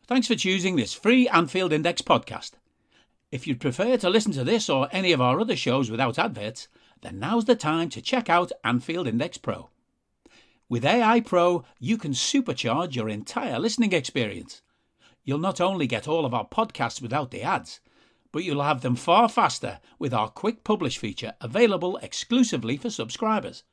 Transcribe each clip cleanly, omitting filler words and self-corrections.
Thanks for choosing this free Anfield Index podcast. If you'd prefer to listen to this or any of our other shows without adverts, then now's the time to check out Anfield Index Pro. With AI Pro, you can supercharge your entire listening experience. You'll not only get all of our podcasts without the ads, but you'll have them far faster with our quick publish feature available exclusively for subscribers.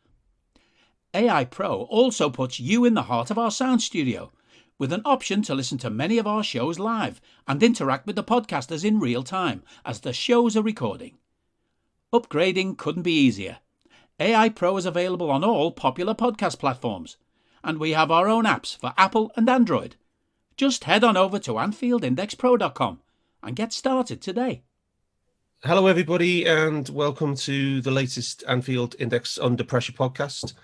AI Pro also puts you in the heart of our sound studio, with an option to listen to many of our shows live and interact with the podcasters in real time as the shows are recording. Upgrading couldn't be easier. AI Pro is available on all popular podcast platforms, and we have our own apps for Apple and Android. Just head on over to AnfieldIndexPro.com and get started today. Hello, everybody, and welcome to the latest Anfield Index Under Pressure podcast.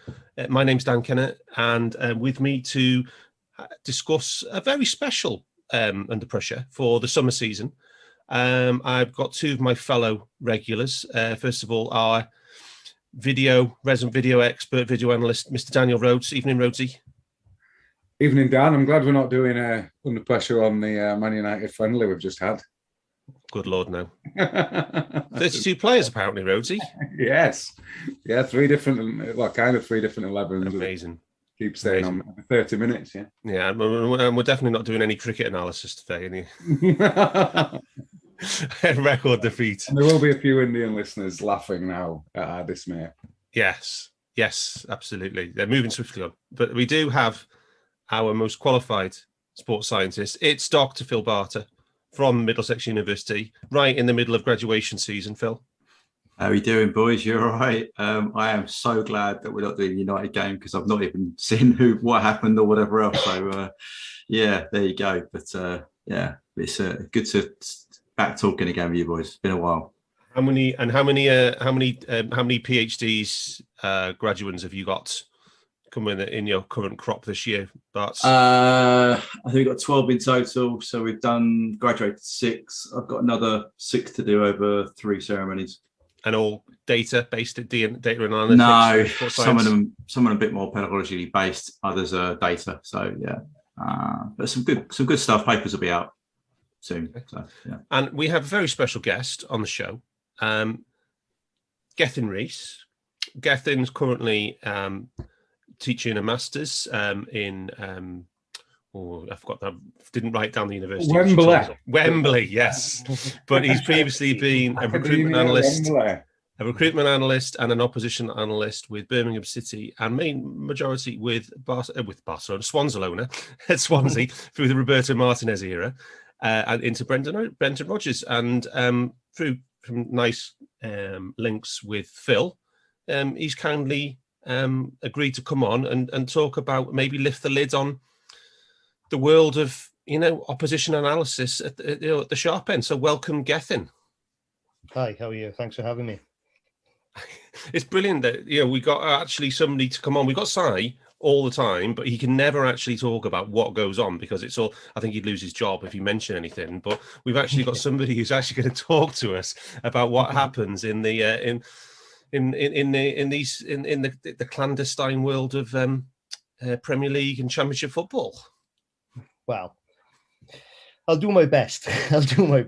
My name's Dan Kennett, and with me to discuss a very special Under Pressure for the summer season, I've got two of my fellow regulars. First of all, our resident video expert, video analyst, Mr. Daniel Rhodes. Evening, Rhodesy. Evening, Dan. I'm glad we're not doing Under Pressure on the Man United friendly we've just had. Good Lord, no. 32 players, apparently, Rhodesy. Yes. Yeah, three different 11s. Amazing. Keep staying on 30 minutes, yeah. Yeah, and we're definitely not doing any cricket analysis today. Record defeat. And there will be a few Indian listeners laughing now at our dismay. Yes, absolutely. They're moving swiftly on. But we do have our most qualified sports scientist. It's Dr. Phil Barter from Middlesex University, right in the middle of graduation season, Phil. How are you doing, boys? You're all right. I am so glad that we're not doing the United game because I've not even seen what happened or whatever else. So, there you go. But it's good to back talking again with you boys. It's been a while. How many PhDs graduates have you got coming in your current crop this year, Bart? I think we've got 12 in total. So we've graduated 6. I've got another 6 to do over 3 ceremonies. And all data-based data analytics? No, some of them a bit more pedagogically based. Others are data. So but some good stuff. Papers will be out soon. So, yeah. And we have a very special guest on the show, Gethin Rees. Gethin's currently teaching a master's in. I forgot that. Didn't write down the university. Wembley, yes. But he's previously been a recruitment analyst, and an opposition analyst with Birmingham City, and majority with Barcelona, Swansea through the Roberto Martinez era, and into Brendan Rodgers, and through some nice links with Phil. He's kindly agreed to come on and talk about, maybe lift the lid on the world of opposition analysis at the sharp end. So welcome, Gethin. Hi, how are you? Thanks for having me. It's brilliant that we got actually somebody to come on. We got Si all the time, but he can never actually talk about what goes on because it's all. I think he'd lose his job if he mentioned anything. But we've actually got somebody who's actually going to talk to us about what happens in the the clandestine world of Premier League and Championship football. Well, I'll do my best. We're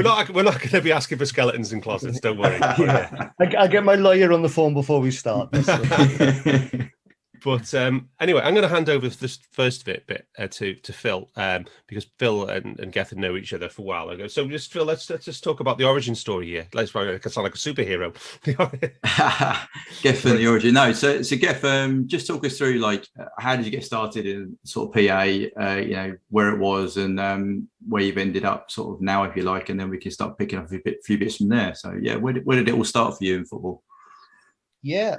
not going to be asking for skeletons in closets. Don't worry. Yeah. I'll get my lawyer on the phone before we start. But anyway, I'm going to hand over this first bit to Phil because Phil and Gethin know each other for a while ago. So just Phil, let's just talk about the origin story here. Let's sound like a superhero. Gethin, the origin. No, so Geff, just talk us through how did you get started in sort of PA? Where it was and where you've ended up sort of now, if you like, and then we can start picking up a few bits from there. So yeah, where did it all start for you in football? Yeah.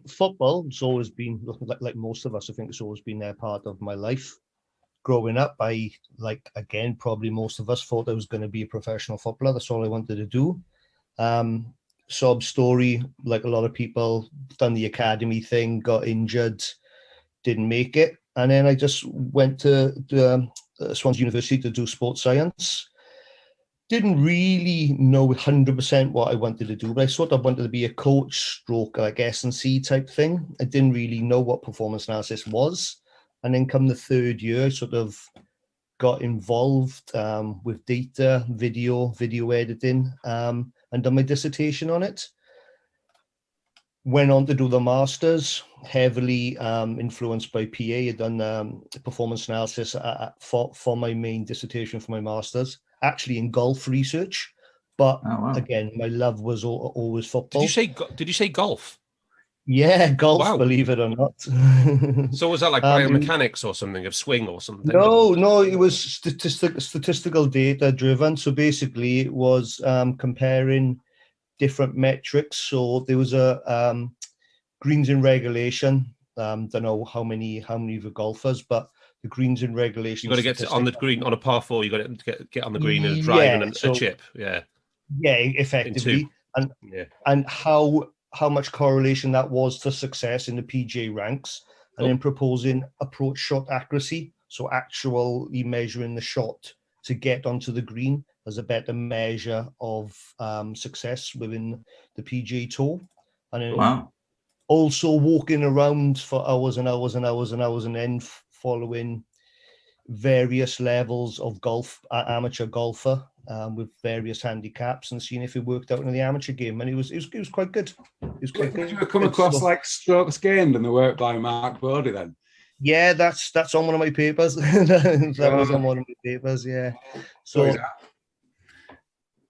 Football has always been, like most of us, I think it's always been a part of my life. Growing up, probably most of us thought I was going to be a professional footballer. That's all I wanted to do. Sob story, like a lot of people, done the academy thing, got injured, didn't make it. And then I just went to Swansea University to do sports science. Didn't really know 100% what I wanted to do, but I sort of wanted to be a coach stroke, like S&C type thing. I didn't really know what performance analysis was. And then come the third year, I sort of got involved with data, video editing, and done my dissertation on it. Went on to do the masters, heavily influenced by PA. I'd done performance analysis for my main dissertation for my masters, actually in golf research. But again, my love was always football. Did you say golf? Yeah, golf. Wow. Believe it or not. So was that like biomechanics or something of swing or something? No, it was statistical data driven. So basically, it was comparing different metrics. So there was a greens in regulation. Don't know how many of the golfers, but the greens in regulation. You got to get on the green on a par 4. You got to get on the green and a drive and a chip. Yeah, effectively, and how much correlation that was to success in the PGA ranks, and then proposing approach shot accuracy. So actually measuring the shot to get onto the green as a better measure of success within the PGA Tour. And then also walking around for hours and hours and hours and hours, and then following various levels of golf, amateur golfer, with various handicaps, and seeing if it worked out in the amateur game. And it was quite good. It was quite good. Did you come across like strokes gained and the work by Mark Bodie then? Yeah, that's on one of my papers. That was on one of my papers. Yeah. So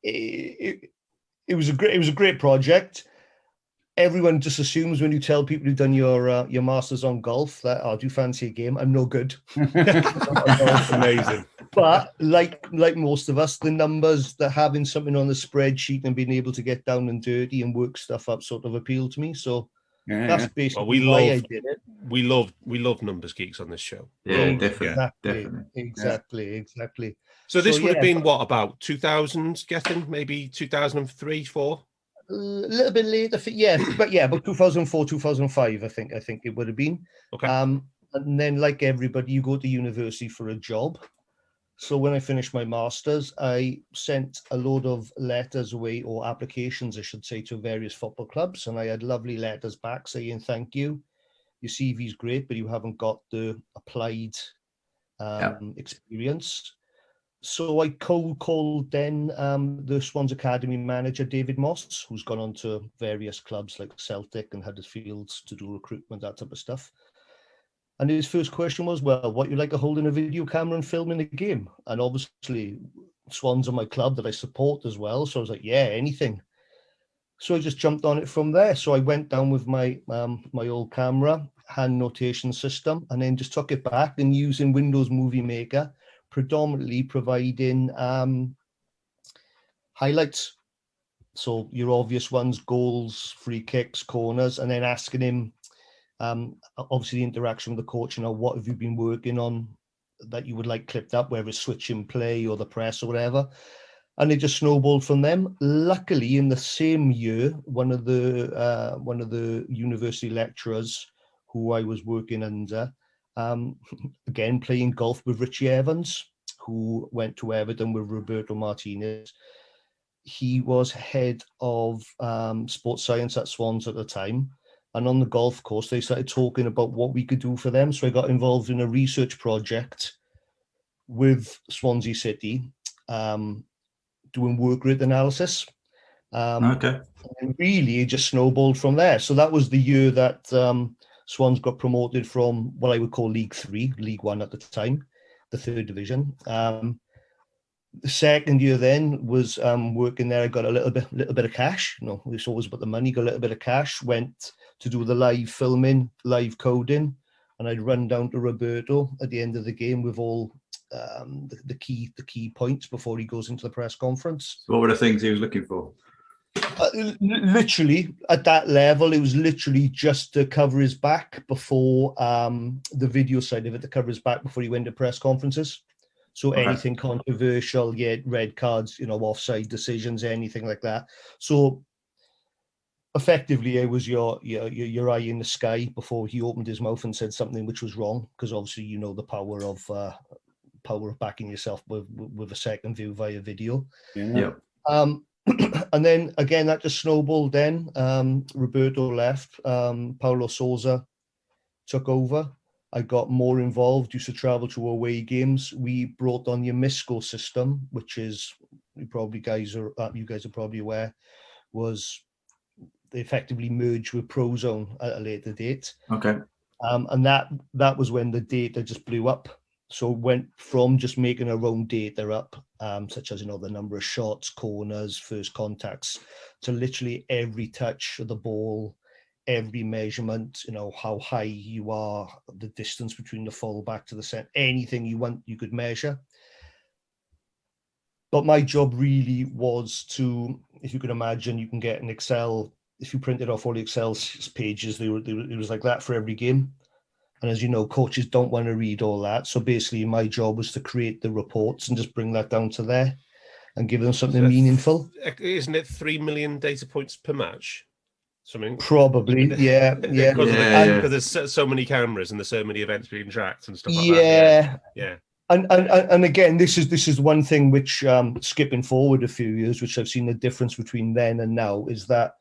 it was a great project. Everyone just assumes when you tell people who've done your masters on golf that, do you fancy a game? I'm no good. Amazing. But like most of us, the numbers, that having something on the spreadsheet and being able to get down and dirty and work stuff up sort of appealed to me. So that's basically why I did it. We love numbers geeks on this show. Yeah, definitely. Exactly. So this would have been what, about 2000, Gethin? Maybe 2003, 4? A little bit later, about 2004, 2005, I think it would have been. Okay. And then, like everybody, you go to university for a job. So when I finished my masters, I sent a load of letters away, or applications, I should say, to various football clubs, and I had lovely letters back saying, "Thank you, your CV's great, but you haven't got the applied experience." So I cold called then the Swans Academy manager, David Moss, who's gone on to various clubs like Celtic and Huddersfield to do recruitment, that type of stuff. And his first question was, well, what you like to hold in a video camera and filming the game? And obviously Swans are my club that I support as well. So I was like, yeah, anything. So I just jumped on it from there. So I went down with my my old camera, hand notation system, and then just took it back and using Windows Movie Maker, predominantly providing highlights. So your obvious ones, goals, free kicks, corners, and then asking him, obviously the interaction with the coach, what have you been working on that you would like clipped up, whether it's switching play or the press or whatever. And it just snowballed from them. Luckily, in the same year, one of the university lecturers who I was working under, again playing golf with Richie Evans, who went to Everton with Roberto Martinez. He was head of sports science at Swans at the time. And on the golf course, they started talking about what we could do for them. So I got involved in a research project with Swansea City, doing work rate analysis. And really, it just snowballed from there. So that was the year that Swans got promoted from what I would call League 3, League 1 at the time, the third division. The second year then was working there. I got a little bit of cash. It's always about the money. Got a little bit of cash. Went to do the live filming, live coding, and I'd run down to Roberto at the end of the game with all the key points before he goes into the press conference. What were the things he was looking for? Literally at that level, it was literally just to cover his back before the video side of it, to cover his back before he went to press conferences. So anything controversial, red cards, offside decisions, anything like that. So effectively, it was your eye in the sky before he opened his mouth and said something which was wrong, because obviously the power of backing yourself with a second view via video. Yeah. And then again, that just snowballed. Then Roberto left. Paulo Sousa took over. I got more involved, used to travel to away games. We brought on the Amisco system, which is, you guys are probably aware, was they effectively merged with Prozone at a later date. Okay. And that was when the data just blew up. So it went from just making our own data up, such as, the number of shots, corners, first contacts, to literally every touch of the ball, every measurement, how high you are, the distance between the fullback to the centre, anything you want, you could measure. But my job really was to, if you can imagine, you can get an Excel, if you printed off all the Excel pages, it was like that for every game. And as you know, coaches don't want to read all that. So basically my job was to create the reports and just bring that down to there and give them something meaningful. Isn't it 3 million data points per match? Something probably, yeah. Because there's so many cameras and there's so many events being tracked and stuff like that. Yeah. And again, this is one thing which, skipping forward a few years, which I've seen the difference between then and now, is that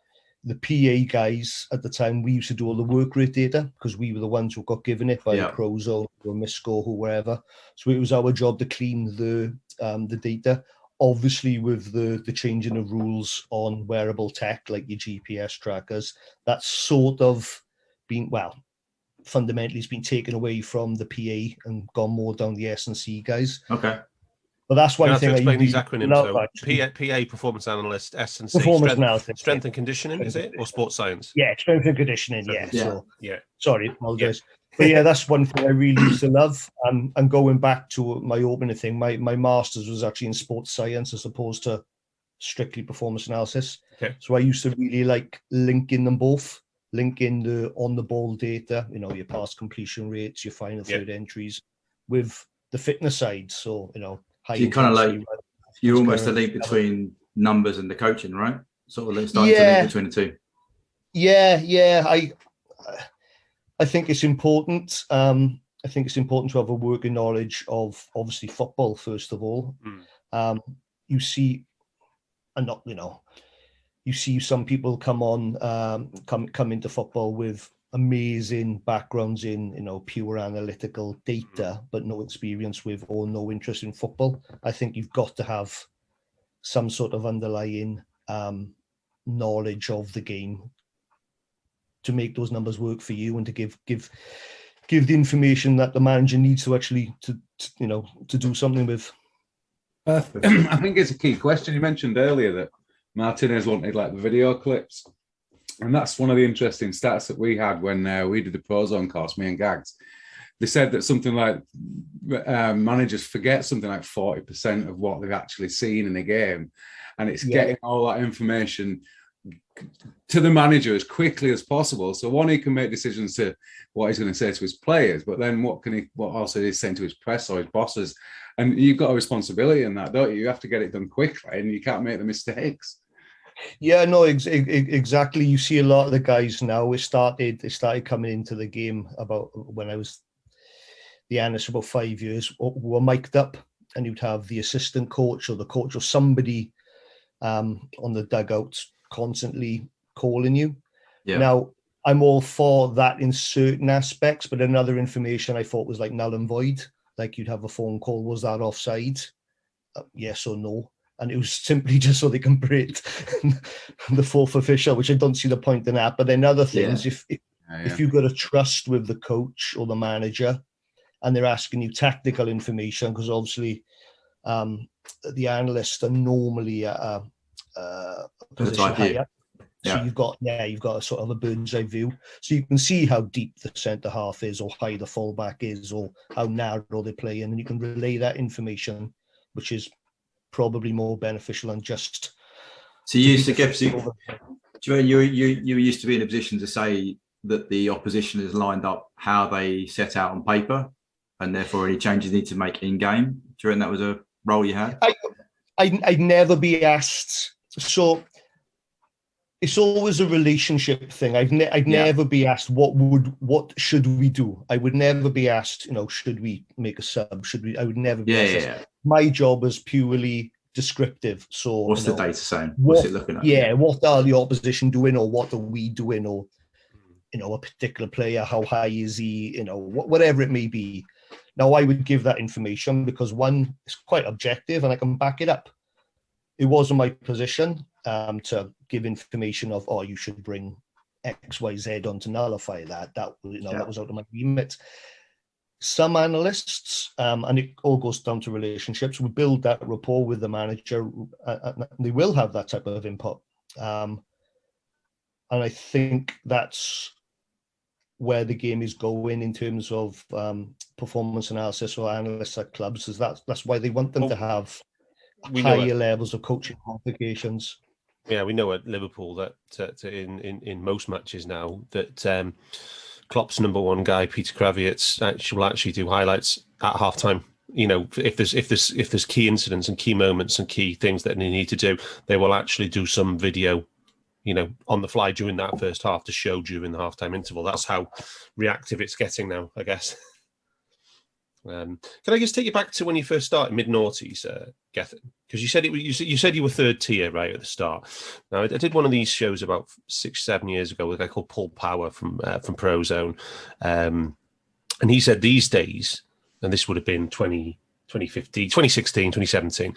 the PA guys at the time, we used to do all the work rate data because we were the ones who got given it by Prozone or Amisco or wherever. So it was our job to clean the data. Obviously, with the changing of rules on wearable tech like your GPS trackers, that's sort of been, fundamentally it's been taken away from the PA and gone more down the S&C guys. Okay. But that's one thing. Explain these acronyms. So PA, performance analyst, S&C, strength and conditioning, is it, or sports science? Yeah, strength and conditioning. So, yeah. Sorry, apologize. But yeah, that's one thing I really used to love. And going back to my opening thing, my master's was actually in sports science as opposed to strictly performance analysis. Okay. So I used to really like linking them both, linking the on the ball data, your pass completion rates, your final third entries, with the fitness side. So so you kind of like you're almost a link between numbers and the coaching, right? Sort of starting to link between the two. Yeah. I think it's important. I think it's important to have a working knowledge of obviously football first of all. You see, and not you see some people come into football with amazing backgrounds in pure analytical data, but no experience with or no interest in football. I think you've got to have some sort of underlying knowledge of the game to make those numbers work for you and to give the information that the manager needs to actually to do something with. I think it's a key question. You mentioned earlier that Martinez wanted like the video clips, and that's one of the interesting stats that we had when we did the Prozone course, me and Gags. They said that something like managers forget something like 40% of what they've actually seen in a game, and it's getting all that information to the manager as quickly as possible. So one, he can make decisions to what he's going to say to his players, but then what also he's saying to his press or his bosses. And you've got a responsibility in that, don't you? You have to get it done quickly, and you can't make the mistakes. Yeah, no, exactly. You see a lot of the guys now. They started coming into the game about when I was the analyst for about 5 years, who were mic'd up, and you'd have the assistant coach or the coach or somebody on the dugout constantly calling you. Now, I'm all for that in certain aspects, but another information I thought was like null and void. Like you'd have a phone call, was that offside? Yes or no? And it was simply just so they can break the fourth official, which I don't see the point in that. But then other things, if you've got a trust with the coach or the manager and they're asking you tactical information, because obviously the analysts are normally a position higher. So you've got a sort of a bird's eye view. So you can see how deep the centre half is, or high the fullback is, or how narrow they're playing, and you can relay that information, which is probably more beneficial than just. So you used to get you used to be in a position to say that the opposition is lined up how they set out on paper, and therefore any changes need to make in game. Do you reckon that was a role you had? I'd never be asked. So it's always a relationship thing. I'd never be asked what should we do. I would never be asked, should we make a sub? I would never be asked. Yeah. My job is purely descriptive. So what's the data saying? What's it looking at? Yeah, what are the opposition doing, or what are we doing, or a particular player, how high is he, whatever it may be. Now, I would give that information because, one, it's quite objective and I can back it up. It wasn't my position to give information of, you should bring X, Y, Z on to nullify that. That was out of my remit. Some analysts, and it all goes down to relationships, will build that rapport with the manager, and they will have that type of input. And I think that's where the game is going in terms of performance analysis or analysts at clubs. Is that's why they want them to have higher levels of coaching qualifications. Yeah, we know at Liverpool that in most matches now that Klopp's number one guy, Peter Krawietz, will actually do highlights at halftime. If there's key incidents and key moments and key things that they need to do, they will actually do some video, on the fly during that first half to show during the halftime interval. That's how reactive it's getting now, I guess. Can I just take you back to when you first started, mid-noughties, Gethin? Because you said you were third tier right at the start. Now, I did one of these shows about 6-7 years ago with a guy called Paul Power from Prozone, and he said these days, and this would have been 2015, 2016, 2017.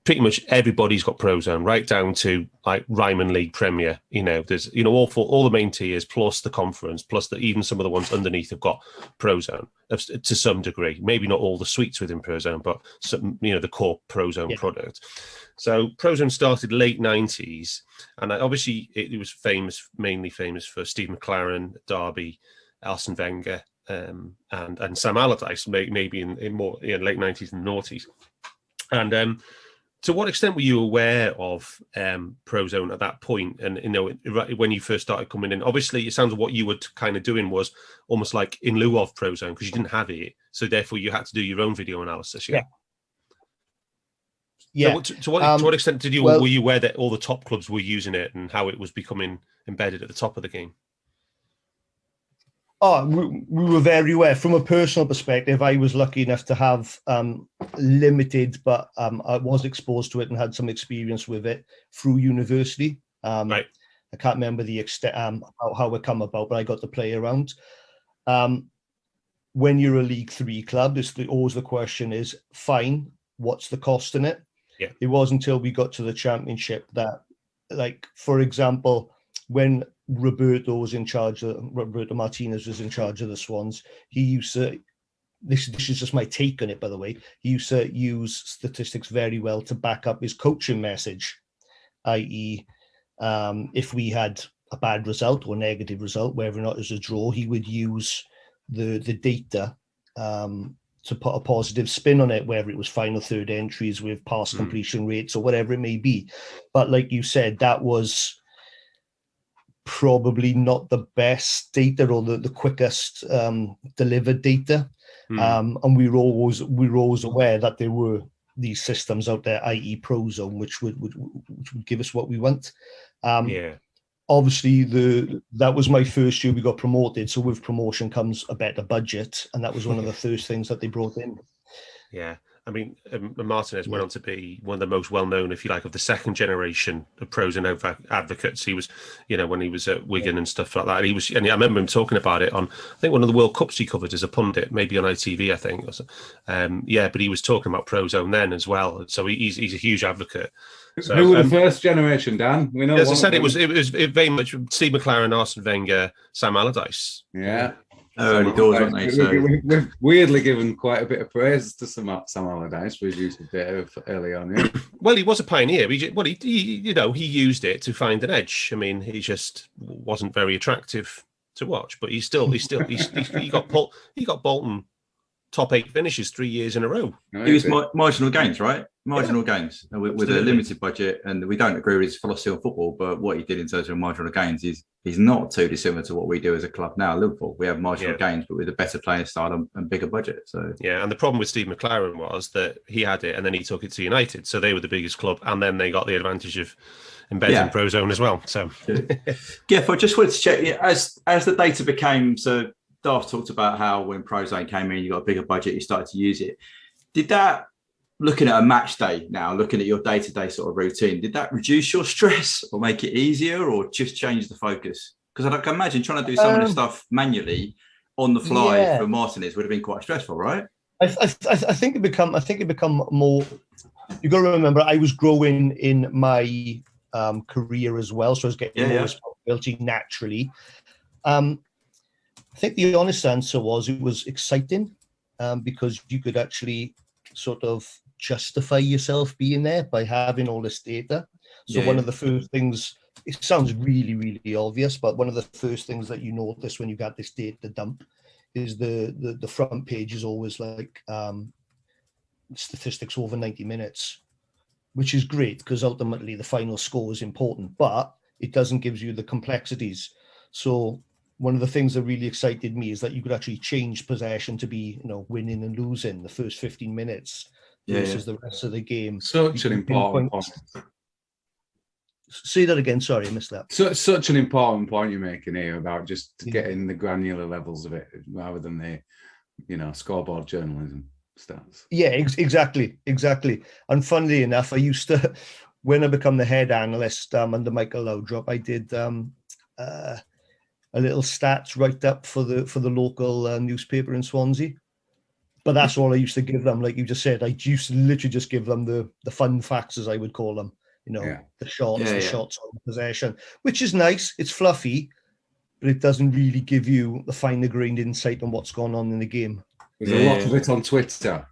Pretty much everybody's got Prozone, right down to like Ryman League Premier. There's all the main tiers plus the conference plus even some of the ones underneath have got Prozone to some degree. Maybe not all the suites within Prozone, but some, the core Prozone product. So Prozone started late 90s, and obviously it was mainly famous for Steve McLaren, Derby, Arsene Wenger, and Sam Allardyce, maybe in more late 90s and noughties, and. To what extent were you aware of Prozone at that point? And, when you first started coming in, obviously it sounds like what you were kind of doing was almost like in lieu of Prozone because you didn't have it. So therefore you had to do your own video analysis. Yeah. So to what extent were you aware that all the top clubs were using it and how it was becoming embedded at the top of the game? We were very aware. From a personal perspective, I was lucky enough to have limited, but I was exposed to it and had some experience with it through university. Right. I can't remember the extent how it come about, but I got to play around. When you're a League 3 club, always the question is, fine, what's the cost in it? Yeah. It wasn't until we got to the Championship that, like, for example, when Roberto Martinez was in charge of the Swans, he used to, this is just my take on it, by the way, he used to use statistics very well to back up his coaching message, i.e. If we had a bad result or negative result, whether or not it was a draw, he would use the data to put a positive spin on it, whether it was final third entries with pass completion rates or whatever it may be. But like you said, that was probably not the best data or the quickest delivered data. And we were always aware that there were these systems out there, i.e. Prozone, which would give us what we want. Obviously, that was my first year we got promoted. So with promotion comes a better budget. And that was one of the first things that they brought in. Yeah. I mean, Martinez went on to be one of the most well-known, if you like, of the second generation of Prozone advocates. He was, when he was at Wigan and stuff like that. And I remember him talking about it on, I think, one of the World Cups he covered as a pundit, maybe on ITV, I think. But he was talking about Prozone then as well. So he's a huge advocate. So, who were the first generation, Dan? We know. As I said, it was very much Steve McLaren, Arsene Wenger, Sam Allardyce. Yeah. Early doors, aren't they? So we've weirdly given quite a bit of praise to Sam Allardyce. We've used a bit of early on. Yeah. Well, he was a pioneer. He used it to find an edge. I mean, he just wasn't very attractive to watch, but he got Bolton top 8 finishes 3 years in a row. He was marginal gains, right? Marginal gains with a limited budget, and we don't agree with his philosophy on football. But what he did in terms of marginal gains is not too dissimilar to what we do as a club now. Liverpool, we have marginal gains, but with a better playing style and bigger budget. So and the problem with Steve McLaren was that he had it, and then he took it to United, so they were the biggest club, and then they got the advantage of embedding Prozone as well. So, Geff, I just wanted to check as the data became so. Darth talked about how when Prozone came in, you got a bigger budget, you started to use it. Did that, looking at a match day now, looking at your day-to-day sort of routine, did that reduce your stress or make it easier or just change the focus? Because I can imagine trying to do some of this stuff manually on the fly for Martinez would have been quite stressful, right? I think it become more. You got to remember, I was growing in my career as well, so I was getting more responsibility naturally. I think the honest answer was it was exciting because you could actually sort of justify yourself being there by having all this data. So one of the first things, it sounds really, really obvious, but one of the first things that you notice when you got this data dump is the front page is always like statistics over 90 minutes, which is great because ultimately the final score is important, but it doesn't give you the complexities. So one of the things that really excited me is that you could actually change possession to be, winning and losing the first 15 minutes versus the rest of the game. Such an important point. Say that again. Sorry, I missed that. Such an important point you're making here about just getting the granular levels of it rather than the, scoreboard journalism stats. Yeah, exactly. And funnily enough, I used to, when I become the head analyst under Michael Laudrup, I did a little stats write up for the local newspaper in Swansea. But that's all I used to give them. Like you just said, I used to literally just give them the fun facts, as I would call them. The shots on possession, which is nice. It's fluffy, but it doesn't really give you the finer grained insight on what's going on in the game. There's a lot of it on Twitter.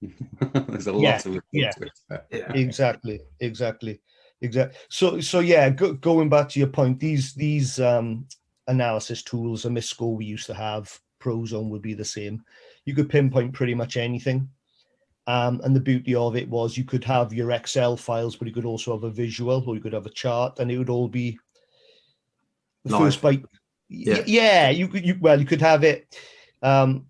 There's a lot of it on Twitter. Yeah. Exactly. So going back to your point, these analysis tools, a MISCO we used to have, Prozone would be the same. You could pinpoint pretty much anything. And the beauty of it was you could have your Excel files, but you could also have a visual or you could have a chart, and it would all be the first bite. Yeah, you could have it, have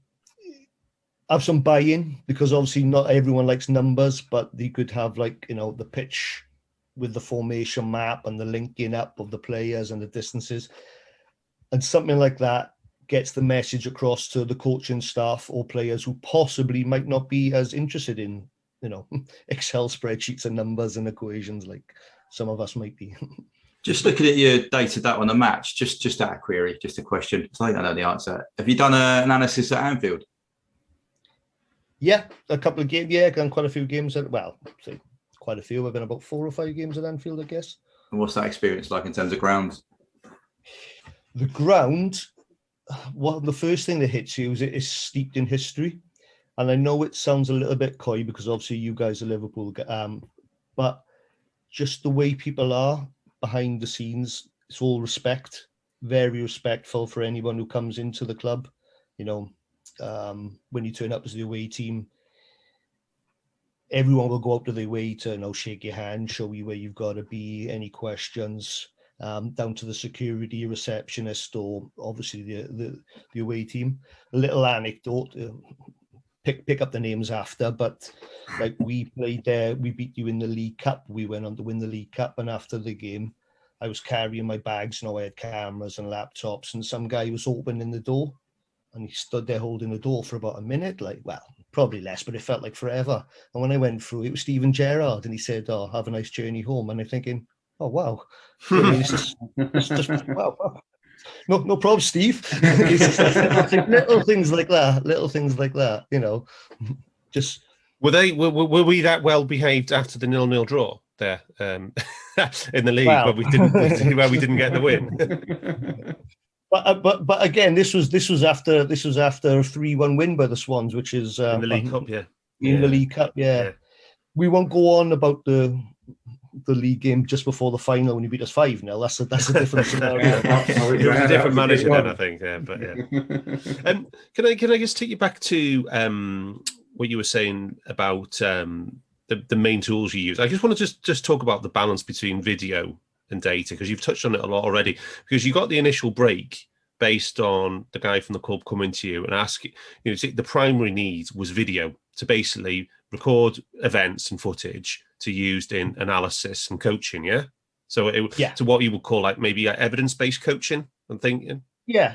some buy-in, because obviously not everyone likes numbers, but you could have the pitch with the formation map and the linking up of the players and the distances, and something like that gets the message across to the coaching staff or players who possibly might not be as interested in, Excel spreadsheets and numbers and equations like some of us might be. Just looking at your data on the match, just out of query, just a question. I don't know the answer. Have you done an analysis at Anfield? Yeah, a couple of games. Yeah, done quite a few games. Quite a few. I've been about 4 or 5 games at Anfield, I guess. And what's that experience like in terms of grounds? The ground. Well, the first thing that hits you is it is steeped in history. And I know it sounds a little bit coy because obviously you guys are Liverpool, but just the way people are behind the scenes, it's all respect, very respectful for anyone who comes into the club. When you turn up as the away team, everyone will go out to their way to shake your hand, show you where you've got to be, any questions. Down to the security receptionist or obviously the away team. A little anecdote, pick up the names after, but like we played there, we beat you in the League Cup. We went on to win the League Cup, and after the game, I was carrying my bags. I had cameras and laptops, and some guy was opening the door, and he stood there holding the door for about a minute, probably less, but it felt like forever. And when I went through, it was Steven Gerrard, and he said, "Oh, have a nice journey home." And I'm thinking, oh wow, it's just wow. No problem, Steve. It's just little things like that, Just were we that well behaved after the 0-0 draw there in the league, but we didn't get the win. But again, this was after a 3-1 win by the Swans, which is in the League Cup, in the League Cup, yeah. We won't go on about the league game just before the final when you beat us 5-0. That's a different scenario. It was a different manager then, I think. Yeah, but yeah. Can I just take you back to what you were saying about the main tools you use? I just want to just talk about the balance between video and data, because you've touched on it a lot already. Because you got the initial break based on the guy from the club coming to you and asking, the primary need was video to basically record events and footage to use in analysis and coaching, yeah? So to what you would call maybe evidence-based coaching and thinking. Yeah.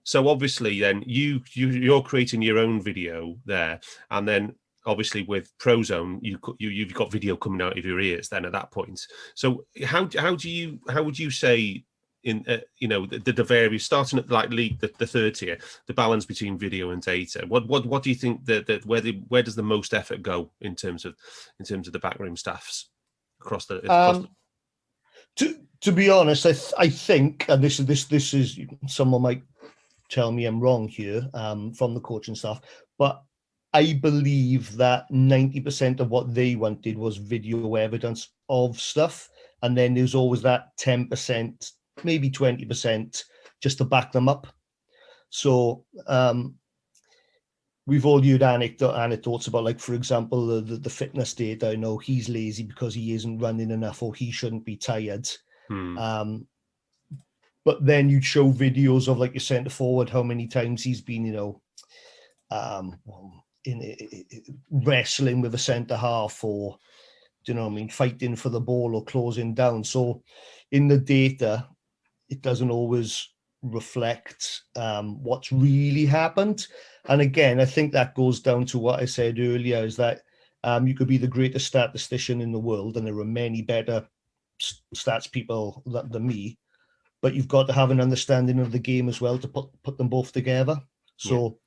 So obviously then you're creating your own video there, and then obviously with Prozone you've got video coming out of your ears then at that point. So how would you say in the various, starting at like league the third tier, the balance between video and data? What do you think that where does the most effort go in terms of the backroom staffs across the To be honest, I think, and this is someone might tell me I'm wrong here, from the coaching staff, but I believe that 90% of what they wanted was video evidence of stuff, and then there's always that 10%, maybe 20%, just to back them up. So we've all heard anecdotes about, like, for example, the fitness data. You know, he's lazy because he isn't running enough, or he shouldn't be tired. But then you'd show videos of, like, your centre forward, how many times he's been, wrestling with a centre half, or, do you know what I mean, fighting for the ball or closing down. So in the data, it doesn't always reflect what's really happened. And again, I think that goes down to what I said earlier, is that you could be the greatest statistician in the world, and there are many better stats people than me, but you've got to have an understanding of the game as well to put them both together. So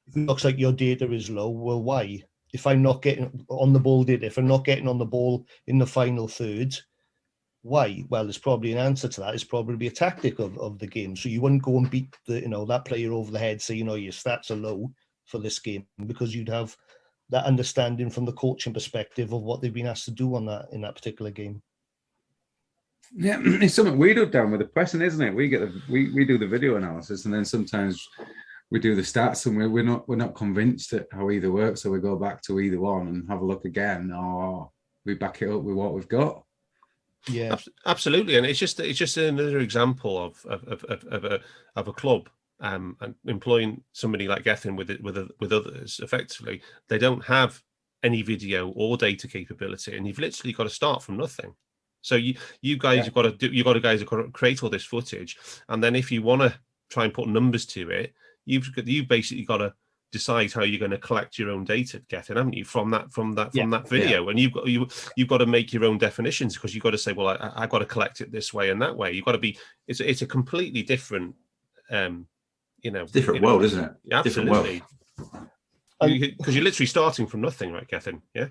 if it looks like your data is low, well, why? If I'm not getting on the ball data, if I'm not getting on the ball in the final third, why? Well, there's probably an answer to that. It's probably a tactic of the game. So you wouldn't go and beat that player over the head, say, your stats are low for this game, because you'd have that understanding from the coaching perspective of what they've been asked to do in that particular game. Yeah, it's something we do down with the pressing, isn't it? We do the video analysis, and then sometimes we do the stats, and we're not convinced at how either works, so we go back to either one and have a look again, or we back it up with what we've got. Yeah, absolutely, and it's just another example of a club and employing somebody like Gethin with others. Effectively, they don't have any video or data capability, and you've literally got to start from nothing. So you guys have got to create all this footage, and then if you want to try and put numbers to it, you've basically got to decide how you're going to collect your own data, Gethin, haven't you, from that video? And you've got to make your own definitions, because you've got to say, well, I've got to collect it this way and that way. You've got to be. It's a completely different, different world, isn't it? Absolutely. Because you're literally starting from nothing, right, Gethin? Yeah.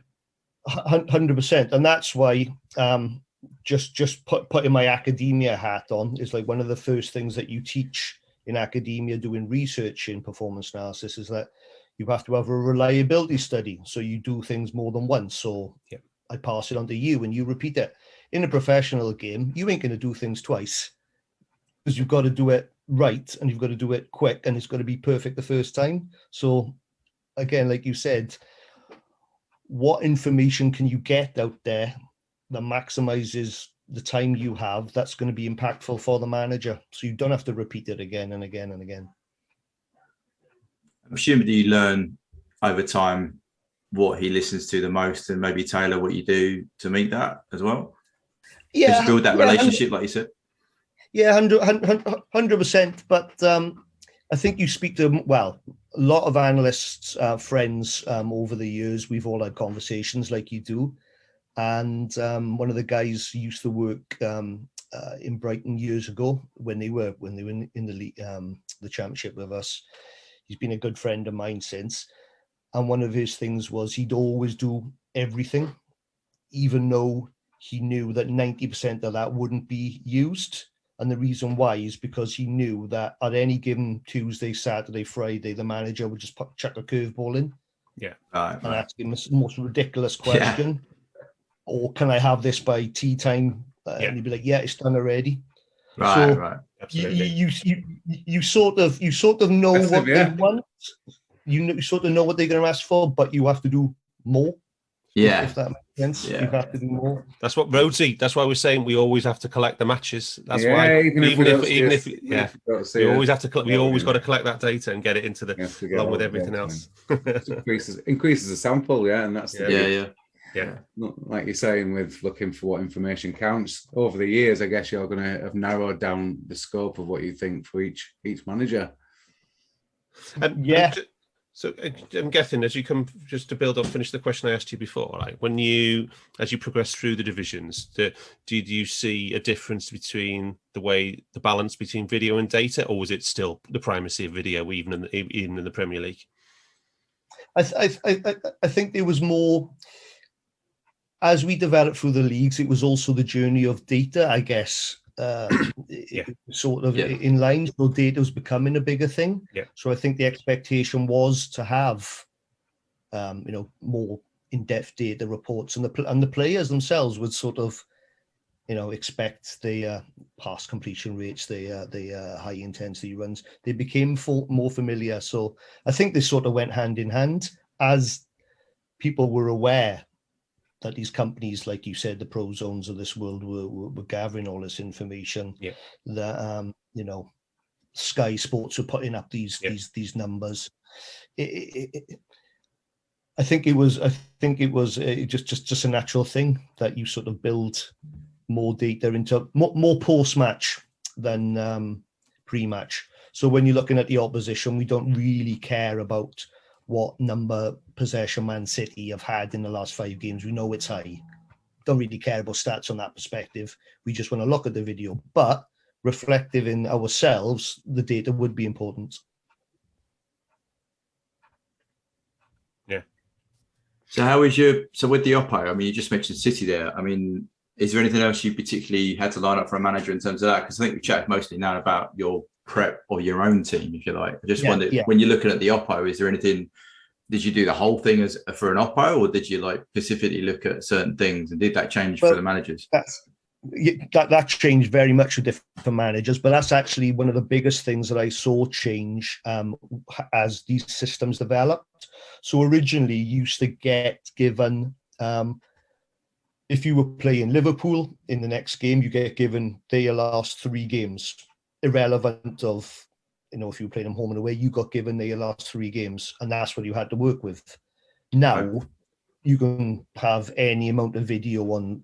100%, and that's why. Just putting my academia hat on is like one of the first things that you teach in academia doing research in performance analysis, is that you have to have a reliability study. So you do things more than once. So I pass it on to you and you repeat it. In a professional game, you ain't going to do things twice, because you've got to do it right, and you've got to do it quick, and it's got to be perfect the first time. So again, like you said, what information can you get out there that maximizes the time you have, that's going to be impactful for the manager, so you don't have to repeat it again and again and again? I'm assuming you learn over time what he listens to the most, and maybe tailor what you do to meet that as well. Just build that relationship, like you said. 100%. But I think you speak to, a lot of analysts, friends, over the years. We've all had conversations like you do. And one of the guys who used to work in Brighton years ago, when they were in the league, the championship with us, he's been a good friend of mine since. And one of his things was he'd always do everything, even though he knew that 90% of that wouldn't be used. And the reason why is because he knew that at any given Tuesday, Saturday, Friday, the manager would just chuck a curveball in. Yeah. And ask him the most ridiculous question. Yeah. Or can I have this by tea time? And he'd be like, yeah, it's done already. Right. Absolutely. You sort of know what they want. You sort of know what they're going to ask for, but you have to do more. Yeah. If that makes sense. Yeah. You have to do more. That's what Rhodesy, that's why we're saying we always have to collect the matches. That's why we always have to we always got to collect that data and get it into along with everything else. increases the sample, and that's the Yeah. Like you're saying, with looking for what information counts over the years, I guess you're going to have narrowed down the scope of what you think for each manager. So I'm guessing, as you come, just to finish the question I asked you before, like as you progress through the divisions, did you see a difference between the balance between video and data, or was it still the primacy of video even in the Premier League? I think there was more, as we developed through the leagues, it was also the journey of data, I guess. Sort of in line, so data was becoming a bigger thing. So I think the expectation was to have more in-depth data reports, and the players themselves would sort of expect the pass completion rates, the high intensity runs. They became more familiar, so I think they sort of went hand in hand as people were aware that these companies, like you said, the pro zones of this world were gathering all this information. That Sky Sports were putting up these numbers. I think it was just a natural thing that you sort of build more data into more post-match than pre-match. So when you're looking at the opposition, we don't really care about what number possession Man City have had in the last 5 games. We know it's high. Don't really care about stats on that perspective. We just want to look at the video. But reflective in ourselves, the data would be important. Yeah. So with the Oppo, I mean, you just mentioned City there. I mean, is there anything else you particularly had to line up for a manager in terms of that? Because I think we chatted mostly now about your prep or your own team, if you like. I just wondered, when you're looking at the Oppo, is there anything, did you do the whole thing as for an Oppo, or did you like specifically look at certain things, and did that change for the managers? That changed very much with different managers, but that's actually one of the biggest things that I saw change as these systems developed. So originally you used to get given, if you were playing Liverpool in the next game, you get given their last 3 games, irrelevant of, if you were playing them home and away, you got given their last 3 games, and that's what you had to work with. Now, you can have any amount of video on,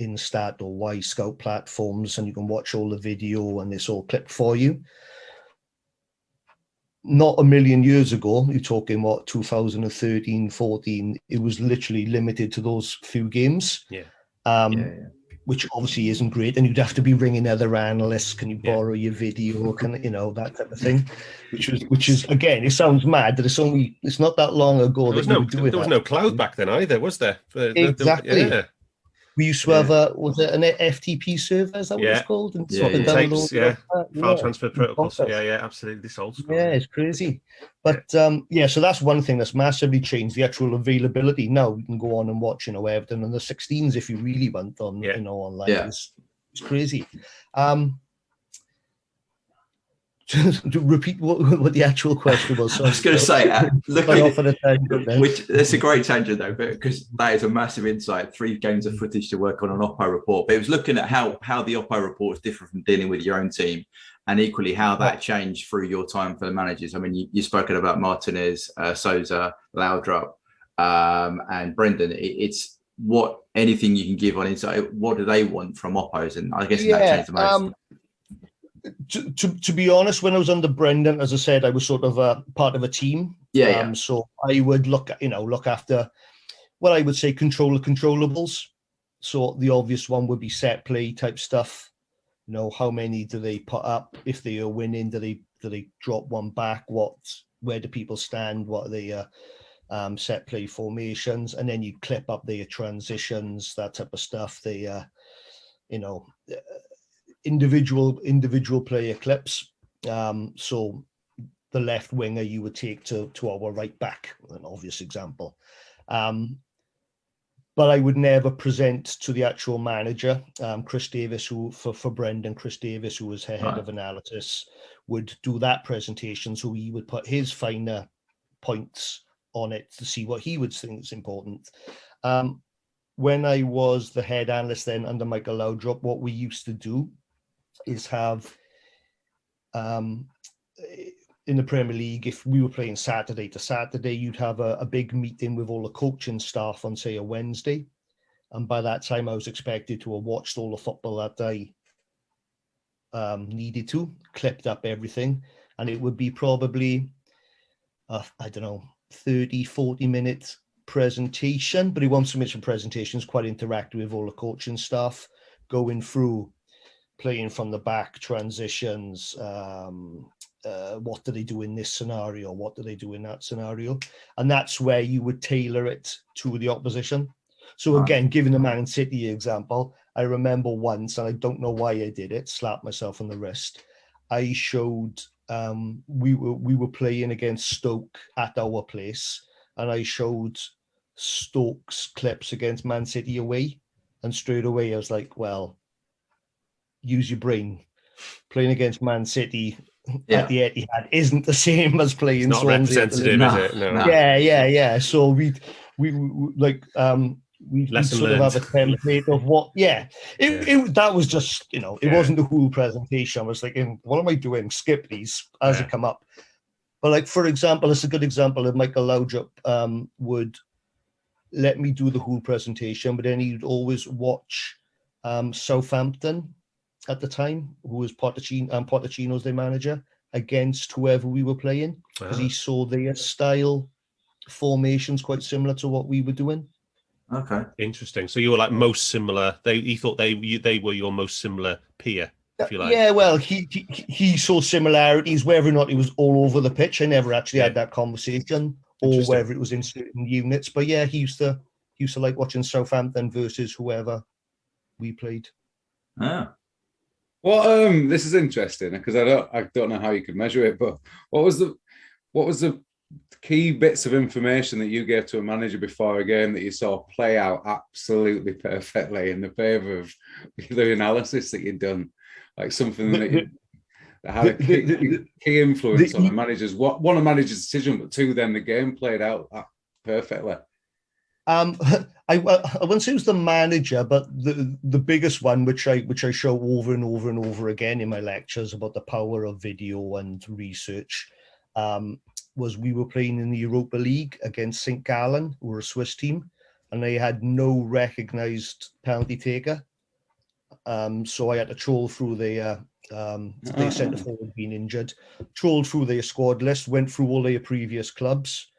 Instat or Y-Scout platforms, and you can watch all the video and it's all clipped for you. Not a million years ago, you're talking 2013, 14, it was literally limited to those few games. Which obviously isn't great, and you'd have to be ringing other analysts. Can you borrow your video? Can that type of thing? Which is again, it sounds mad that it's not that long ago. There was no cloud back then either, was there? Exactly. We used to have was it an FTP server? Is that what it's called? And tapes, file transfer protocols. Yeah, absolutely. This old school. Yeah, it's crazy. But so that's one thing that's massively changed, the actual availability. Now we can go on and watch, Everton and the 16s if you really want on, online. Yeah. It's crazy. To repeat what the actual question was. I was going to say, it's a great tangent though, because that is a massive insight. 3 games of footage to work on an Oppo report. But it was looking at how the Oppo report is different from dealing with your own team, and equally how that changed through your time for the managers. I mean, you've spoken about Martinez, Sousa, Laudrup, and Brendan. It's anything you can give on insight. What do they want from Oppos? And I guess that changed the most. To be honest, when I was under Brendan, as I said, I was sort of a part of a team. So I would look after what I would say controllables. So the obvious one would be set play type stuff. How many do they put up? If they are winning, do they drop one back? Where do people stand? What are they set play formations? And then you clip up their transitions, that type of stuff. They individual player clips. So the left winger you would take to our right back, an obvious example. But I would never present to the actual manager. Chris Davis, who for Brendan, Chris Davis, who was head of analysis, would do that presentation. So he would put his finer points on it to see what he would think is important. When I was the head analyst then under Michael Laudrup, what we used to do is have in the Premier League, if we were playing Saturday to Saturday, you'd have a big meeting with all the coaching staff on, say, a Wednesday. And by that time, I was expected to have watched all the football that I needed to, clipped up everything. And it would be probably I don't know, 30, 40-minute presentation, but it wasn't so much a presentation. It's quite interactive with all the coaching staff, going through playing from the back, transitions, what do they do in this scenario, what do they do in that scenario, and that's where you would tailor it to the opposition. So again, giving the Man City example, I remember once, and I don't know why I did it, slapped myself on the wrist. I showed we were playing against Stoke at our place, and I showed Stoke's clips against Man City away, and straight away I was like, well, use your brain. Playing against Man City at the Etihad isn't the same as playing. It's not representative, is it? No. Yeah. So we sort of have a template of what. It that was just, it wasn't the whole presentation. I was thinking, what am I doing? Skip these as it come up. But like, for example, it's a good example of Michael Laudrup would let me do the whole presentation, but then he'd always watch Southampton at the time, who was Pochettino's their manager, against whoever we were playing, because he saw their style formations quite similar to what we were doing. Okay, interesting. So you were like most similar. He thought they were your most similar peer, if you like. Yeah, well, he saw similarities. Whether or not he was all over the pitch, I never actually had that conversation, or whether it was in certain units. But yeah, he used to like watching Southampton versus whoever we played. Ah. Well, this is interesting because I don't know how you could measure it, but what was the key bits of information that you gave to a manager before a game that you saw play out absolutely perfectly in the favour of the analysis that you'd done, like something that had a key influence on the manager's one a manager's decision, but two, then the game played out perfectly. I wouldn't say it was the manager, but the biggest one, which I show over and over and over again in my lectures about the power of video and research, was we were playing in the Europa League against St. Gallen, who were a Swiss team, and they had no recognised penalty taker. So I had to troll through their centre forward being injured, trolled through their squad list, went through all their previous clubs.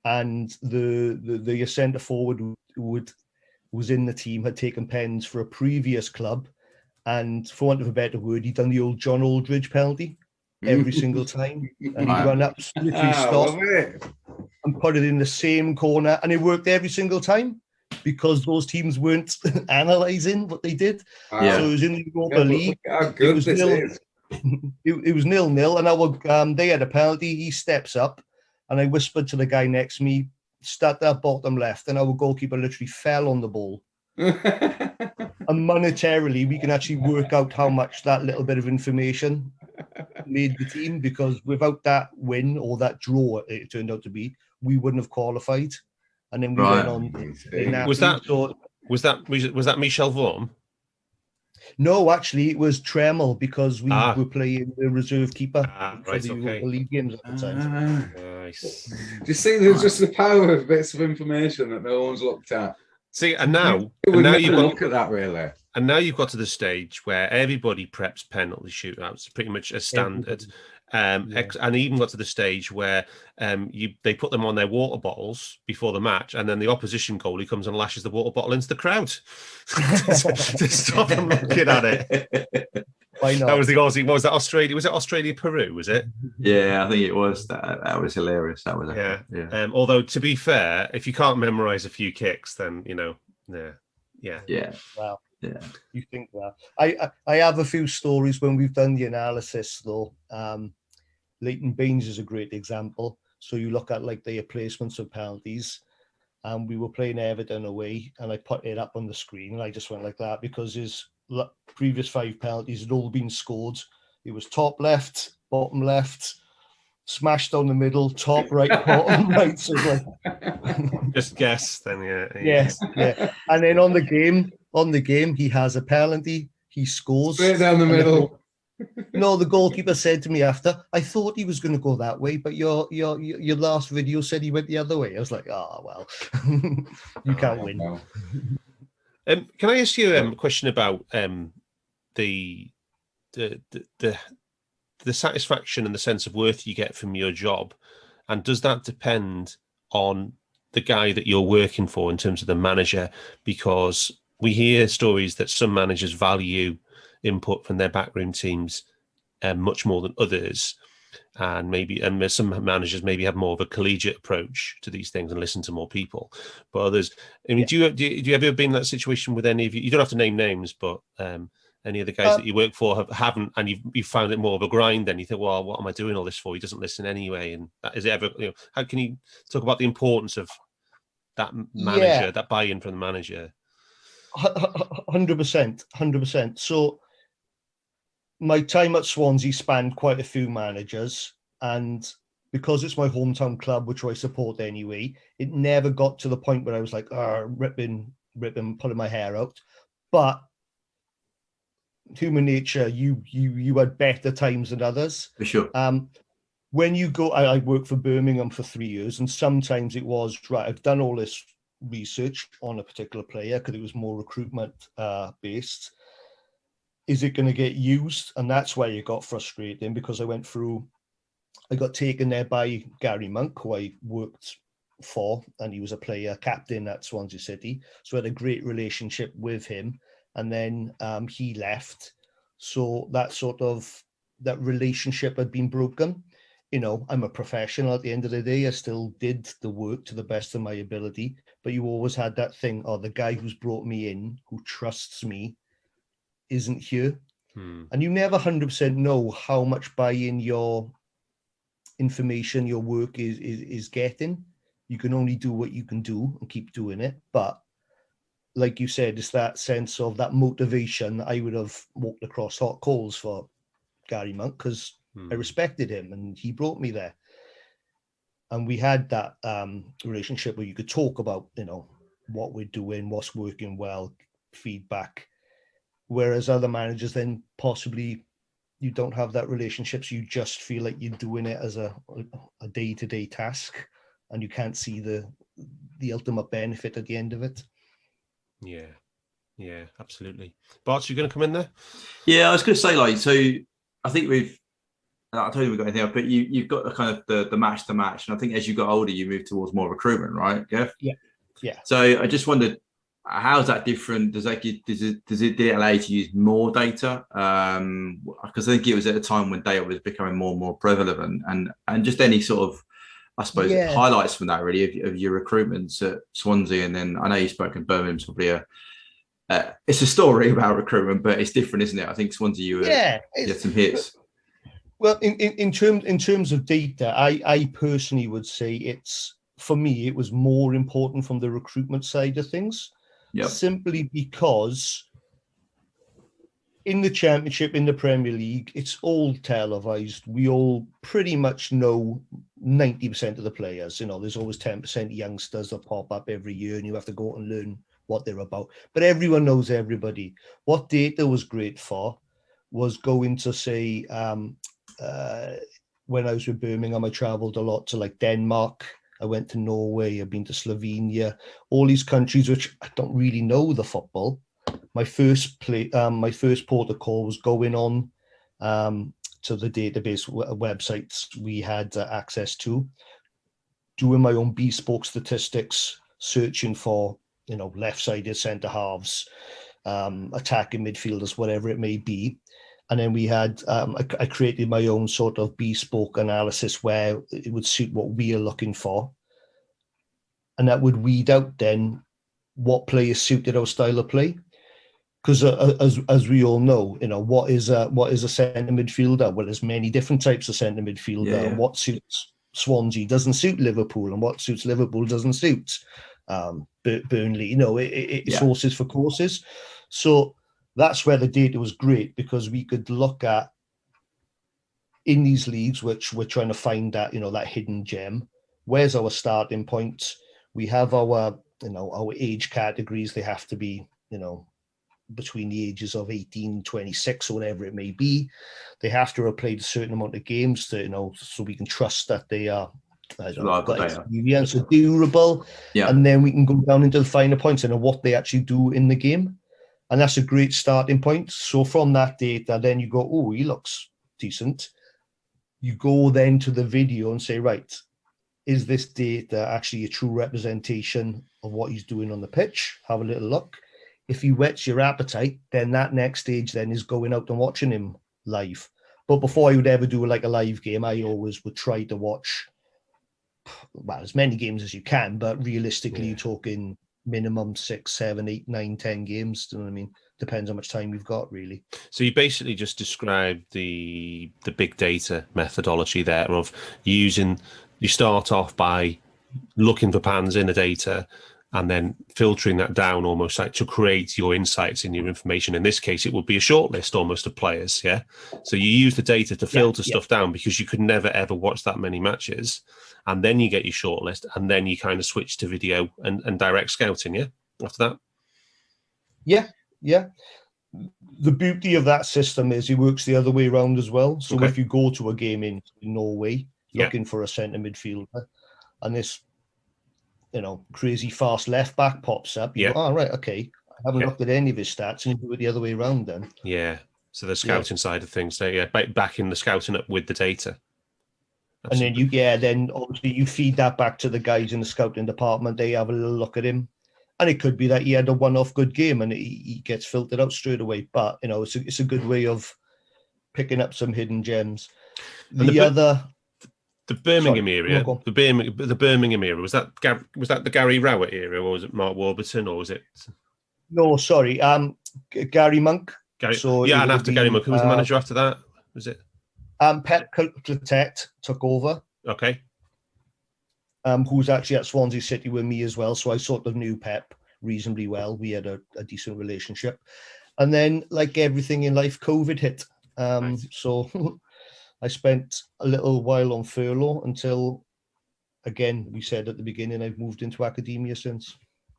And the centre forward who was in the team had taken pens for a previous club, and for want of a better word, he'd done the old John Aldridge penalty every single time, and he'd run up, literally stop, and put it in the same corner, and it worked every single time because those teams weren't analysing what they did. So it was in the Europa League. It was 0-0, and they had a penalty. He steps up. And I whispered to the guy next to me, start that bottom left, and our goalkeeper literally fell on the ball. And monetarily, we can actually work out how much that little bit of information made the team, because without that win or that draw, it turned out to be, we wouldn't have qualified. And then we went on. Was that Michel Vorm? No, actually, it was Tremel, because we were playing the reserve keeper for the league games at the time. Nice. Do you see there's just the power of bits of information that no one's looked at? See, and now you've look at that really. And now you've got to the stage where everybody preps penalty shootouts, pretty much a standard. And even got to the stage where they put them on their water bottles before the match, and then the opposition goalie comes and lashes the water bottle into the crowd to stop them looking at it. Why not? That was the Aussie. What was that? Australia? Was it Australia, Peru? Was it? Yeah, I think it was. That was hilarious. That was although to be fair, if you can't memorize a few kicks, then Wow. Yeah, you think that? I have a few stories when we've done the analysis though. Leighton Baines is a great example. So you look at like their placements of penalties, and we were playing Everton away, and I put it up on the screen, and I just went like that because his previous 5 penalties had all been scored. It was top left, bottom left, smash down the middle, top right, bottom right. So like, just guess then, yeah. And then on the game, he has a penalty. He scores straight down the middle. The goalkeeper said to me after, I thought he was going to go that way, but your last video said he went the other way. I was like, well, you can't win. No. Can I ask you a question about the satisfaction and the sense of worth you get from your job? And does that depend on the guy that you're working for in terms of the manager? Because we hear stories that some managers value input from their backroom teams much more than others. And some managers maybe have more of a collegiate approach to these things and listen to more people. But others, I mean, do you ever been in that situation with any of you? You don't have to name names, but any of the guys that you work for haven't, and you found it more of a grind? Then you think, well, what am I doing all this for? He doesn't listen anyway. And is it ever? How can you talk about the importance of that manager, that buy-in from the manager? 100%. So my time at Swansea spanned quite a few managers, and because it's my hometown club, which I support anyway, it never got to the point where I was like, ripping, pulling my hair out. But human nature, you had better times than others. For sure. When you go, I worked for Birmingham for 3 years, and sometimes it was, right, I've done all this research on a particular player because it was more recruitment based. Is it going to get used? And that's where you got frustrating, because I got taken there by Gary Monk, who I worked for, and he was a player captain at Swansea City. So I had a great relationship with him. And then he left. So that relationship had been broken. I'm a professional at the end of the day. I still did the work to the best of my ability, but you always had that thing, the guy who's brought me in, who trusts me, isn't here. And you never 100% know how much buy-in your information, your work is getting. You can only do what you can do and keep doing it. But like you said, it's that sense of that motivation. I would have walked across hot coals for Gary Monk because I respected him and he brought me there. And we had that relationship where you could talk about, what we're doing, what's working well, feedback. Whereas other managers then possibly you don't have that relationship, so you just feel like you're doing it as a day-to-day task, and you can't see the ultimate benefit at the end of it. Yeah, absolutely. Bart, you going to come in there? Yeah, I was going to say, so I think I told you we've got anything else, but you've got the kind of the match to match, and I think as you got older, you moved towards more recruitment, right, Geff? Yeah. So I just wondered, how's that different? Does it allow you to use more data? Because I think it was at a time when data was becoming more and more prevalent, and just any sort of, I suppose, highlights from that really of your recruitments at Swansea. And then I know you spoke in Birmingham's probably it's a story about recruitment, but it's different, isn't it? I think Swansea, you had some hits. Well, in terms of data, I personally would say for me, it was more important from the recruitment side of things. Yep. Simply because in the Championship, in the Premier League, it's all televised. We all pretty much know 90% of the players. There's always 10% youngsters that pop up every year, and you have to go and learn what they're about. But everyone knows everybody. What data was great for was going to say, when I was with Birmingham, I travelled a lot to like Denmark. I went to Norway. I've been to Slovenia. All these countries which I don't really know the football. My first port of call was going on to the database websites we had access to, doing my own bespoke statistics, searching for left-sided centre halves, attacking midfielders, whatever it may be. And then we had, I created my own sort of bespoke analysis where it would suit what we are looking for. And that would weed out then what players suited our style of play. Because as we all know, what is a centre midfielder? Well, there's many different types of centre midfielder. Yeah. And what suits Swansea doesn't suit Liverpool, and what suits Liverpool doesn't suit Burnley. It's horses for courses. So that's where the data was great, because we could look at in these leagues, which we're trying to find that, that hidden gem. Where's our starting point? We have our age categories. They have to be, between the ages of 18 and 26 or whatever it may be. They have to have played a certain amount of games to, so we can trust that they are got experience, are durable. Yeah. And then we can go down into the finer points and what they actually do in the game. And that's a great starting point. So from that data, then you go, oh, he looks decent. You go then to the video and say, right, is this data actually a true representation of what he's doing on the pitch? Have a little look. If he whets your appetite, then that next stage then is going out and watching him live. But before I would ever do like a live game, I always would try to watch, well, as many games as you can, but realistically, you're talking minimum 6, 7, 8, 9, 10 games. Do you know what I mean? Depends how much time you've got, really. So you basically just described the big data methodology there of using. You start off by looking for patterns in the data and then filtering that down almost like to create your insights in your information. In this case, it would be a shortlist almost of players, yeah? So you use the data to filter stuff down because you could never, ever watch that many matches. And then you get your shortlist and then you kind of switch to video and direct scouting, yeah? After that? Yeah. The beauty of that system is it works the other way around as well. So if you go to a game in Norway looking for a centre midfielder and this, crazy fast left back pops up, you go, oh, right, okay. I haven't looked at any of his stats, and you do it the other way around then. Yeah. So the scouting side of things, so back in the scouting up with the data. And then then obviously you feed that back to the guys in the scouting department. They have a little look at him. And it could be that he had a one-off good game and he gets filtered out straight away. But, it's a good way of picking up some hidden gems. The Birmingham area, the Birmingham era, was that the Gary Rowett era, or was it Mark Warburton, or was it? No, sorry, Gary Monk. And after Gary Monk, who was the manager after that? Was it? Pep Clotet took over. Okay. Who's actually at Swansea City with me as well, so I sort of knew Pep reasonably well. We had a decent relationship, and then like everything in life, COVID hit. So. I spent a little while on furlough until, again, we said at the beginning, I've moved into academia since.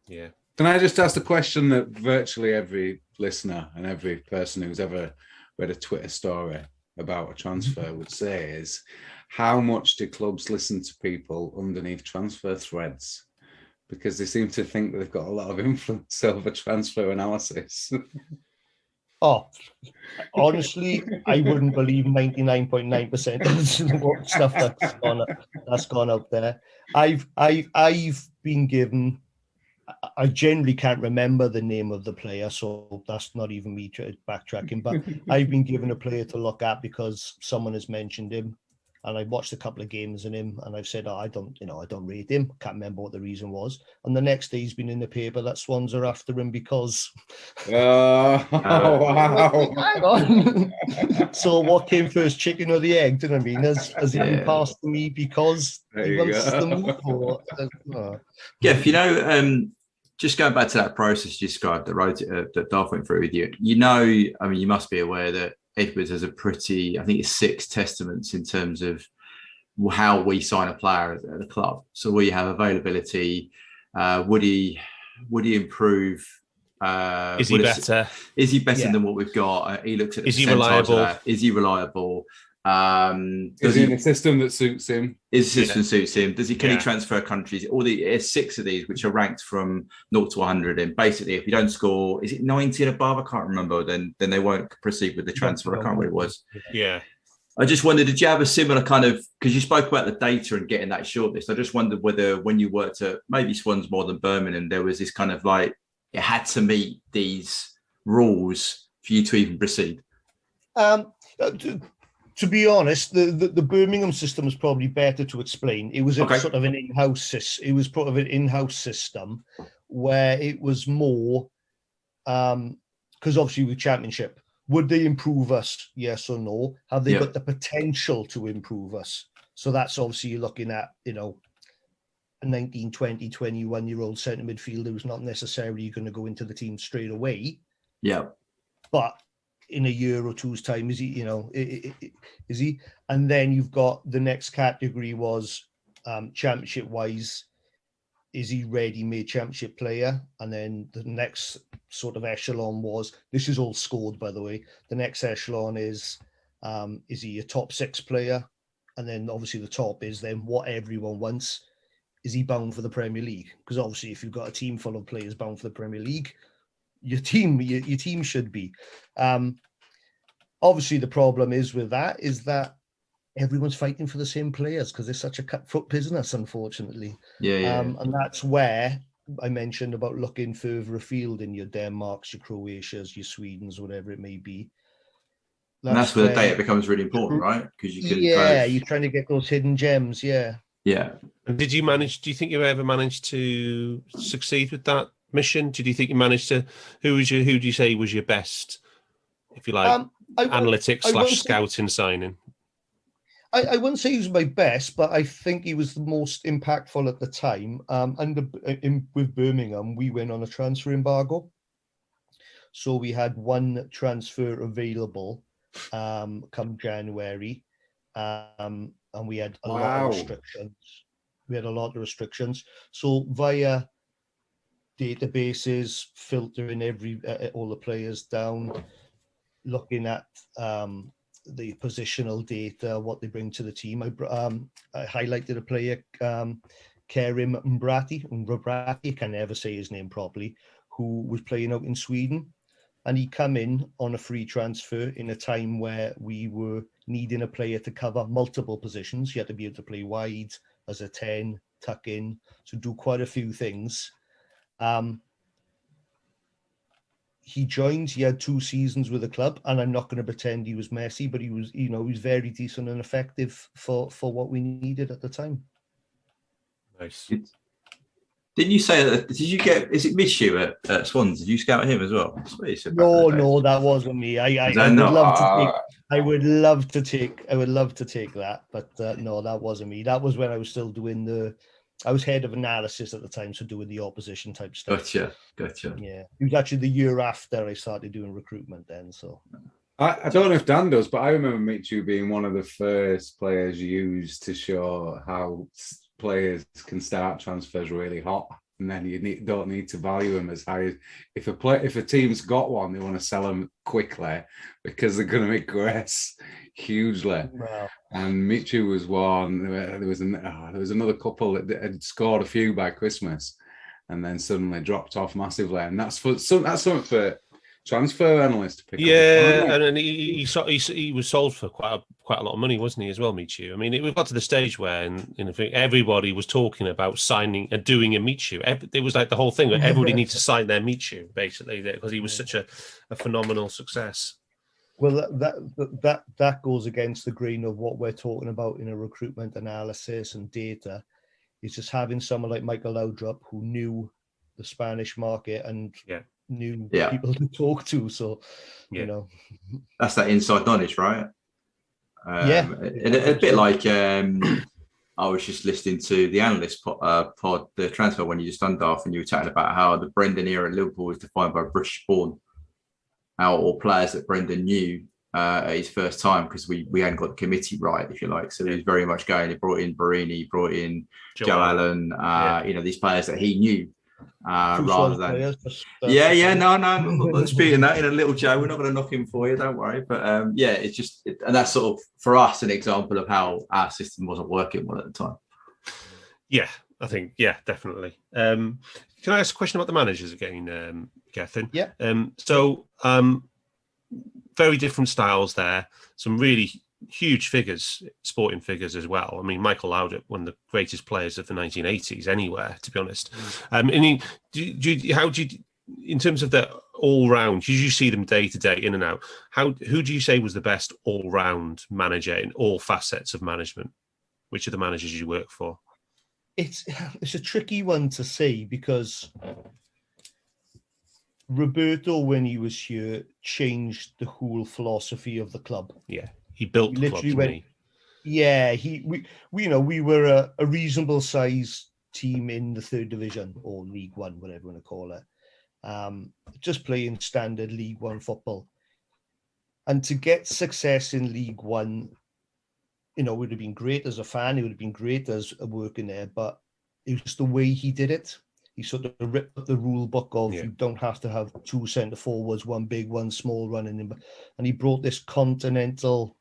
Yeah. Can I just ask the question that virtually every listener and every person who's ever read a Twitter story about a transfer would say is, how much do clubs listen to people underneath transfer threads? Because they seem to think that they've got a lot of influence over transfer analysis. Oh, honestly, I wouldn't believe 99.9% of the stuff that's gone out there. I've been given. I generally can't remember the name of the player, so that's not even me backtracking. But I've been given a player to look at because someone has mentioned him, and I watched a couple of games in him, and I've said, I don't rate him. Can't remember what the reason was. And the next day, he's been in the paper that Swans are after him because. Wow! Hang on. So what came first, chicken or the egg? Do you know what I mean? Has he been passed to me because he wants us to move? Or, just going back to that process you described that Darth went through with you. You must be aware that Edwards has a pretty, I think it's 6 testaments in terms of how we sign a player at the club. So we have availability. Would he improve? Is he better? Is he better than what we've got? He looks at. Is he reliable? Is he reliable? Is he in a system that suits him? Is the system suits him? Can he transfer countries? There's 6 of these which are ranked from 0 to 100, and basically, if you don't score, is it 90 and above? I can't remember. Then they won't proceed with the transfer. I can't remember what it was. Yeah. I just wondered, did you have a similar kind of, because you spoke about the data and getting that shortlist? I just wondered whether when you worked at maybe Swans more than Birmingham, there was this kind of like it had to meet these rules for you to even proceed. To be honest, the Birmingham system is probably better to explain. It was sort of an in-house. It was sort of an in-house system where it was more because obviously with Championship, would they improve us? Yes or no? Have they got the potential to improve us? So that's obviously you're looking at a 19, 20, 21-year-old centre midfielder who's not necessarily going to go into the team straight away. Yeah, but in a year or two's time, is he, is he? And then you've got the next category was championship-wise, is he ready-made championship player? And then the next sort of echelon was, this is all scored, by the way. The next echelon is he a top 6 player? And then obviously the top is then what everyone wants. Is he bound for the Premier League? Because obviously if you've got a team full of players bound for the Premier League, your team should be. Obviously, the problem is with that is that everyone's fighting for the same players because it's such a cutthroat business, unfortunately. Yeah. And that's where I mentioned about looking further afield in your Denmarks, your Croatias, your Swedens, whatever it may be. That's where the data becomes really important, right? Because you can you're trying to get those hidden gems. Yeah. And do you think you ever managed to succeed with that mission? Did you think you managed to, who do you say was your best, if you like, analytics / scouting signing? I wouldn't say he was my best, but I think he was the most impactful at the time. With Birmingham, we went on a transfer embargo. So we had one transfer available come January, and we had a lot of restrictions. So via databases, filtering all the players down, looking at the positional data, what they bring to the team. I highlighted a player, Kerim Mbrati, I can never say his name properly, who was playing out in Sweden. And he come in on a free transfer in a time where we were needing a player to cover multiple positions. You had to be able to play wide, as a 10, tuck in, so do quite a few things. He joined, he had 2 seasons with the club, and I'm not going to pretend he was Messi, but he was, he was very decent and effective for what we needed at the time. Nice. Didn't you say that? Did you get? Is it Michu at Swans? Did you scout him as well? No, that wasn't me. I would love to take that, but no, that wasn't me. That was when I was still doing I was head of analysis at the time, so doing the opposition type stuff. Gotcha. Yeah, it was actually the year after I started doing recruitment then. So I don't know if Dan does, but I remember Michu being one of the first players used to show how players can start transfers really hot, and then you don't need to value them as high. If a team's got one, they want to sell them quickly because they're going to regress hugely. Wow. And Michu was one. There was another couple that had scored a few by Christmas, and then suddenly dropped off massively. And that's something for transfer analysts to pick up. Yeah, and he was sold for quite a lot of money, wasn't he, as well, Michu? I mean, we got to the stage where everybody was talking about signing and doing a Michu. It was like the whole thing, everybody needs to sign their Michu, basically, because he was such a phenomenal success. Well, that goes against the grain of what we're talking about in a recruitment analysis and data. It's just having someone like Michael Laudrup who knew the Spanish market and knew people to talk to. So, that's that inside knowledge, right? A bit like I was just listening to the analyst pod, the transfer when you just done, Darth, and you were chatting about how the Brendan era at Liverpool was defined by British born, or players that Brendan knew at his first time, because we hadn't got the committee right, if you like. So he was very much going. He brought in Barini, brought in Joe Allen, these players that he knew. Rather than not disputing that in a little Joe, we're not going to knock him for you, don't worry, but it's just and that's sort of for us an example of how our system wasn't working well at the time. I think definitely. Can I ask a question about the managers again, Gethin? Very different styles there, some really huge figures, sporting figures as well. I mean, Michael Laudrup, one of the greatest players of the 1980s anywhere, to be honest. And how do you, in terms of the all-round, did you see them day to day, in and out? Who do you say was the best all-round manager in all facets of management? Which of the managers you work for? It's a tricky one to say, because Roberto, when he was here, changed the whole philosophy of the club. Yeah. He built the club, didn't he? Yeah, we were a reasonable size team in the 3rd division, or League One, whatever you want to call it. Just playing standard League One football. And to get success in League One, would have been great as a fan. It would have been great as working there, but it was the way he did it. He sort of ripped up the rule book of you don't have to have 2 centre forwards, one big, one small running in, and he brought this continental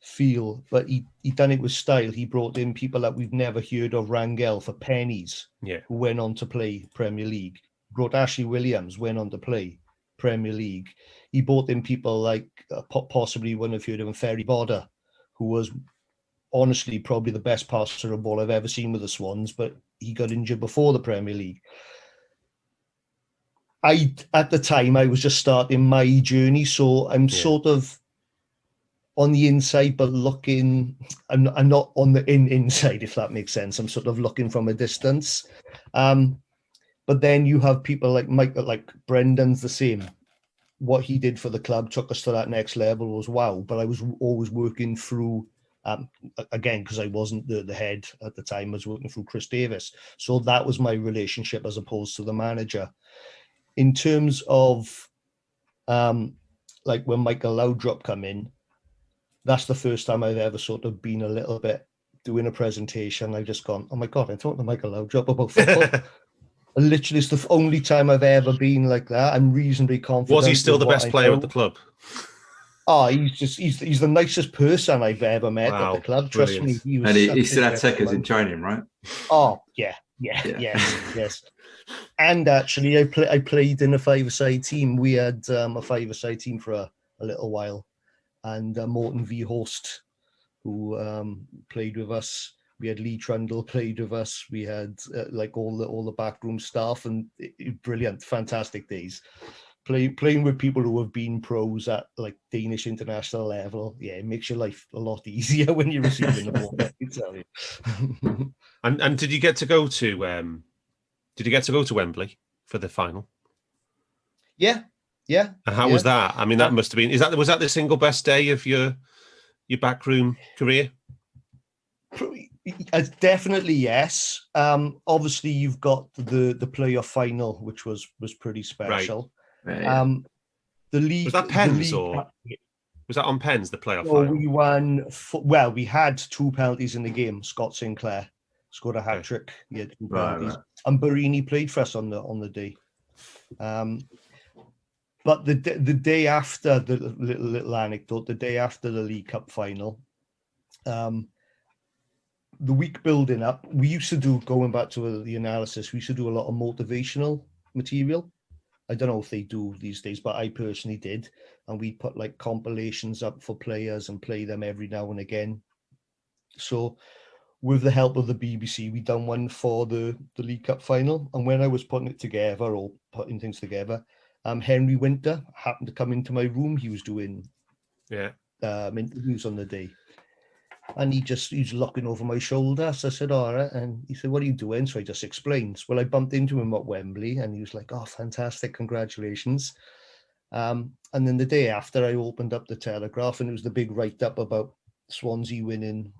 feel, but he done it with style. He brought in people that we've never heard of, Rangel for pennies, who went on to play Premier League. Brought Ashley Williams, went on to play Premier League. He brought in people like possibly one of you, Ferry Bodder, who was honestly probably the best passer of ball I've ever seen with the Swans, but he got injured before the Premier League. At the time, I was just starting my journey, so I'm sort of on the inside, but looking. I'm not on the inside, if that makes sense. I'm sort of looking from a distance. But then you have people like Michael, like Brendan's the same. What he did for the club took us to that next level was wow. But I was always working through, again, because I wasn't the head at the time, I was working through Chris Davis. So that was my relationship as opposed to the manager. In terms of like when Michael Laudrup come in, that's the first time I've ever sort of been a little bit doing a presentation. I've just gone, oh my God, I'm talking to Michael Laudrup about football. And literally, it's the only time I've ever been like that. I'm reasonably confident. Was he still the best player at the club? Oh, he's the nicest person I've ever met at the club. Trust me. He still had seconds in training, right? Oh, yes. And actually, I played in a five-a-side team. We had a five-a-side team for a little while. And Morton V. Horst, who played with us. We had Lee Trundle played with us. We had like all the backroom staff, and brilliant, fantastic days. Playing with people who have been pros at like Danish international level, it makes your life a lot easier when you're receiving the ball. I can tell you. And did you get to go to Wembley for the final? Yeah. And how was that? I mean, that must have been. Was that the single best day of your backroom career? Definitely yes. Obviously, you've got the playoff final, which was pretty special. Right. The league was that pens or was that on pens? The playoff final. We won. We had 2 penalties in the game. Scott Sinclair scored a hat trick. He had 2 penalties, and Barini played for us on the day. But the day after, the little anecdote, the day after the League Cup final, the week building up, we used to do, going back to the analysis, we used to do a lot of motivational material. I don't know if they do these days, but I personally did. And we put like compilations up for players and play them every now and again. So with the help of the BBC, we done one for the League Cup final. And when I was putting it together or putting things together, Henry Winter happened to come into my room. He was doing interviews on the day. And he's looking over my shoulder. So I said, all right. And he said, what are you doing? So I just explained. Well, I bumped into him at Wembley and he was like, oh, fantastic. Congratulations. And then the day after, I opened up the Telegraph and it was the big write-up about Swansea winning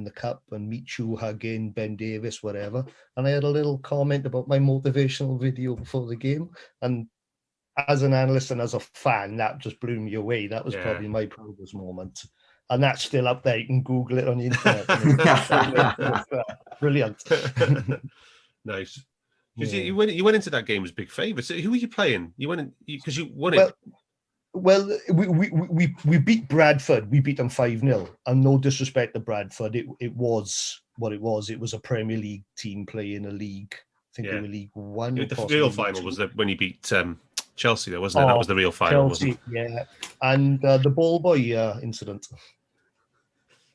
the cup and Michu hugging Ben Davis, whatever. And I had a little comment about my motivational video before the game. And as an analyst and as a fan, that just blew me away. That was probably my proudest moment. And that's still up there. You can Google it on the internet. Brilliant. Nice. You went into that game as big favourites. So who were you playing? You went because you won it. Well, we beat Bradford. We beat them 5-0. And no disrespect to Bradford, it was what it was. It was a Premier League team playing a league. I think they were League One. The real final was when you beat Chelsea, though, wasn't it? That was the real final, Chelsea, wasn't it? Yeah. And the ball boy incident.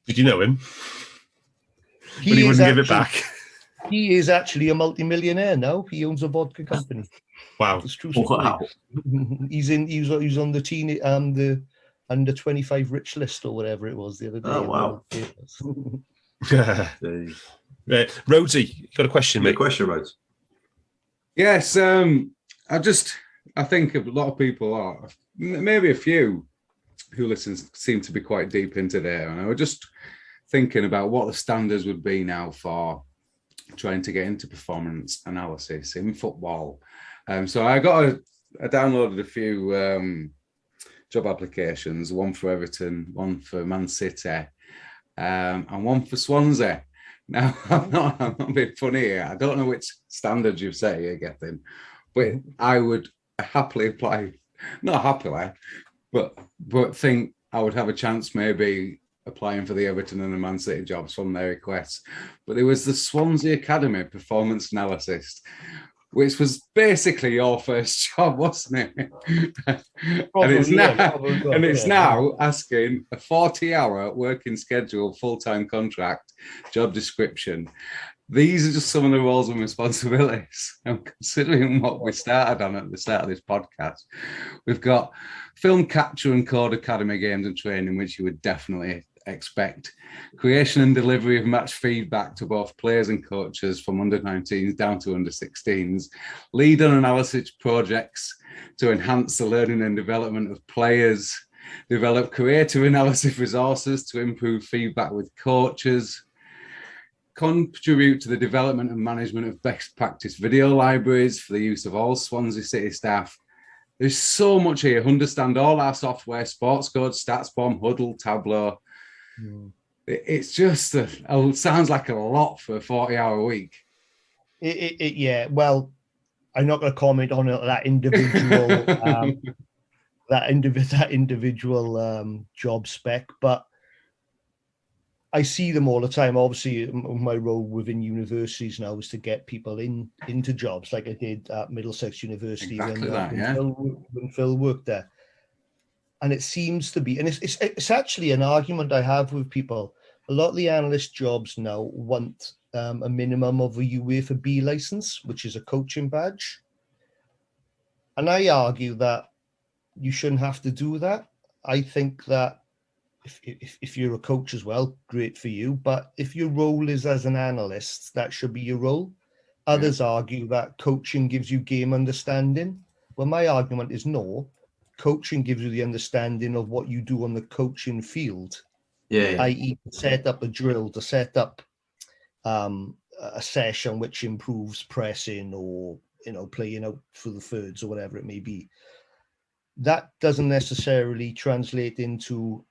Did you know him? But he wouldn't give it back. He is actually a multi-millionaire now. He owns a vodka company. Wow! It's true. Wow. He's on the teen the under 25 rich list or whatever it was the other day. Oh wow! Rhodesy, you got a question, mate? Question, Rhodes. Yes. I think a lot of people are, maybe a few who listen seem to be quite deep into there. And I was just thinking about what the standards would be now for trying to get into performance analysis in football. So I downloaded a few job applications, one for Everton, one for Man City, and one for Swansea. Now, I'm not being funny here. I don't know which standards you say you're getting, but I would happily apply, not happily, but think I would have a chance maybe applying for the Everton and the Man City jobs from their requests. But there was the Swansea Academy performance analyst, which was basically your first job, wasn't it? Probably, and it's now asking a 40-hour working schedule, full-time contract, job description. These are just some of the roles and responsibilities. And considering what we started on at the start of this podcast, we've got film capture and code academy games and training, which you would definitely expect. Creation and delivery of match feedback to both players and coaches from under-19s down to under-16s. Lead on analysis projects to enhance the learning and development of players. Develop creative analysis resources to improve feedback with coaches. Contribute to the development and management of best practice video libraries for the use of all Swansea City staff. There's so much here. Understand all our software, Sports Code, StatsBomb, Huddle, Tableau. It's just, it sounds like a lot for a 40-hour week. Yeah, well, I'm not going to comment on that individual that individual job spec, but I see them all the time. Obviously, my role within universities now is to get people into jobs, like I did at Middlesex University when Phil worked there. And it seems to be, and it's actually an argument I have with people. A lot of the analyst jobs now want a minimum of a UEFA B license, which is a coaching badge. And I argue that you shouldn't have to do that. I think that if you're a coach as well, great for you. But if your role is as an analyst, that should be your role. Others argue that coaching gives you game understanding. Well, my argument is no. Coaching gives you the understanding of what you do on the coaching field. I.e. set up a drill, to set up a session which improves pressing or, playing out for the thirds or whatever it may be. That doesn't necessarily translate into,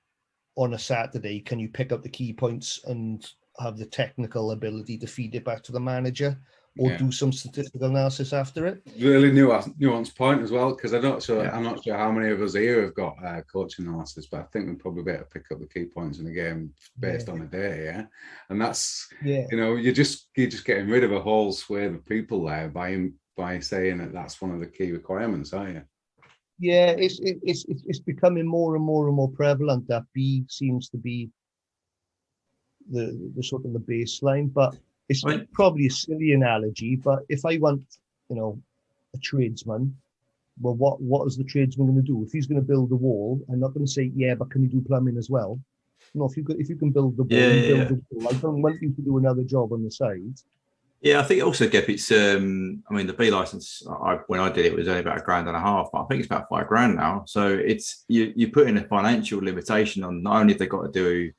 on a Saturday, can you pick up the key points and have the technical ability to feed it back to the manager or do some statistical analysis after it? Really nuanced point as well, because I'm not sure how many of us here have got coaching analysis, but I think we'd probably better pick up the key points in the game based on the day, and that's you're just getting rid of a whole swathe of people there by saying that that's one of the key requirements, aren't you? Yeah, it's becoming more and more prevalent that B seems to be the sort of the baseline, but it's probably a silly analogy. But if I want, a tradesman, well, what is the tradesman going to do? If he's going to build a wall, I'm not going to say, but can you do plumbing as well? No, if you can build the wall, the wall, I don't want you to do another job on the side. Yeah, I think also, Gep, it's, the B license, when I did it, was only about $1,500, but I think it's about $5,000 now. So it's, you put in a financial limitation on not only have they got to do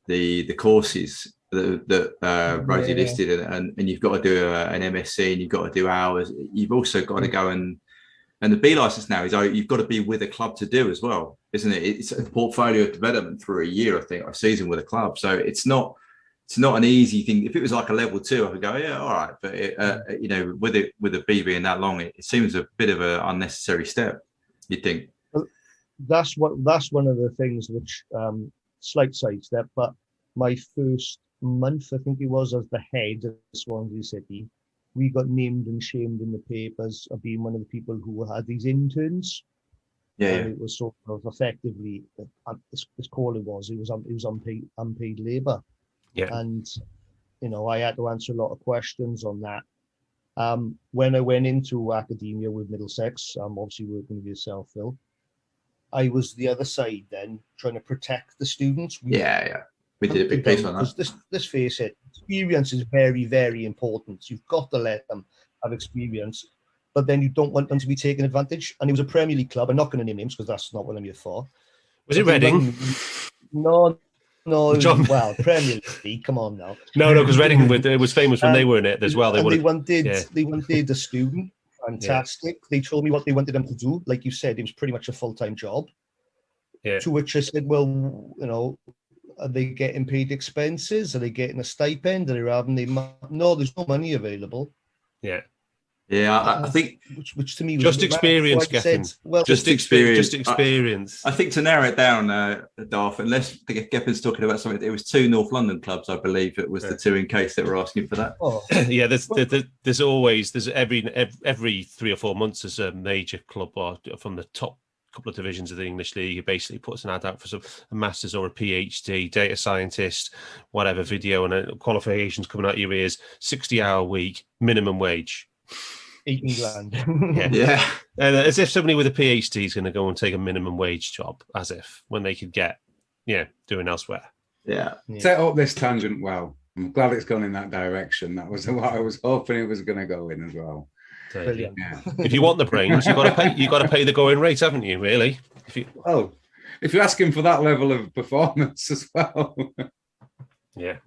the courses that Rosie listed, and you've got to do an MSc, and you've got to do hours. You've also got to go and the B license now is you've got to be with a club to do as well, isn't it? It's a portfolio development through a year, I think, or a season with a club. So it's not an easy thing. If it was like a level 2, I could go, yeah, all right. But with a B being that long, it seems a bit of an unnecessary step, you'd think. That's one of the things which slight sidestep, but my first month, I think it was, as the head of Swansea City, we got named and shamed in the papers of being one of the people who had these interns. And it was sort of effectively, as call it was unpaid labour. Yeah. And, I had to answer a lot of questions on that. When I went into academia with Middlesex, I'm obviously working with yourself, Phil, I was the other side then, trying to protect the students. We did a big piece on that. Let's face it, experience is very, very important. You've got to let them have experience, but then you don't want them to be taken advantage. And it was a Premier League club. I'm not going to name names because that's not what I'm here for. Was it Reading? No, well, Premier League, come on now. No, because Reading was famous when they were in it as well. They wanted a student. Fantastic. They told me what they wanted them to do. Like you said, it was pretty much a full-time job. Yeah. To which I said, well, are they getting paid expenses? Are they getting a stipend? Are they having no, there's no money available. Yeah. Yeah, I think which to me was just experience, Gethin. Well, just experience. Just experience. I think to narrow it down, Darth, unless Gethin's talking about something, it was 2 North London clubs, I believe it was the 2 in case that were asking for that. Oh. Yeah, there's always every 3 or 4 months there's a major club or from the top couple of divisions of the English League who basically puts an ad out for a master's or a PhD, data scientist, whatever, video and qualifications coming out your ears, 60-hour week, minimum wage. 18 grand. Yeah. And as if somebody with a PhD is going to go and take a minimum wage job, as if when they could get, doing elsewhere. Yeah. Set up this tangent well. I'm glad it's gone in that direction. That was what I was hoping it was going to go in as well. Brilliant. Yeah. If you want the brains, you've got to pay the going rate, haven't you? Really? If you're asking for that level of performance as well. Yeah.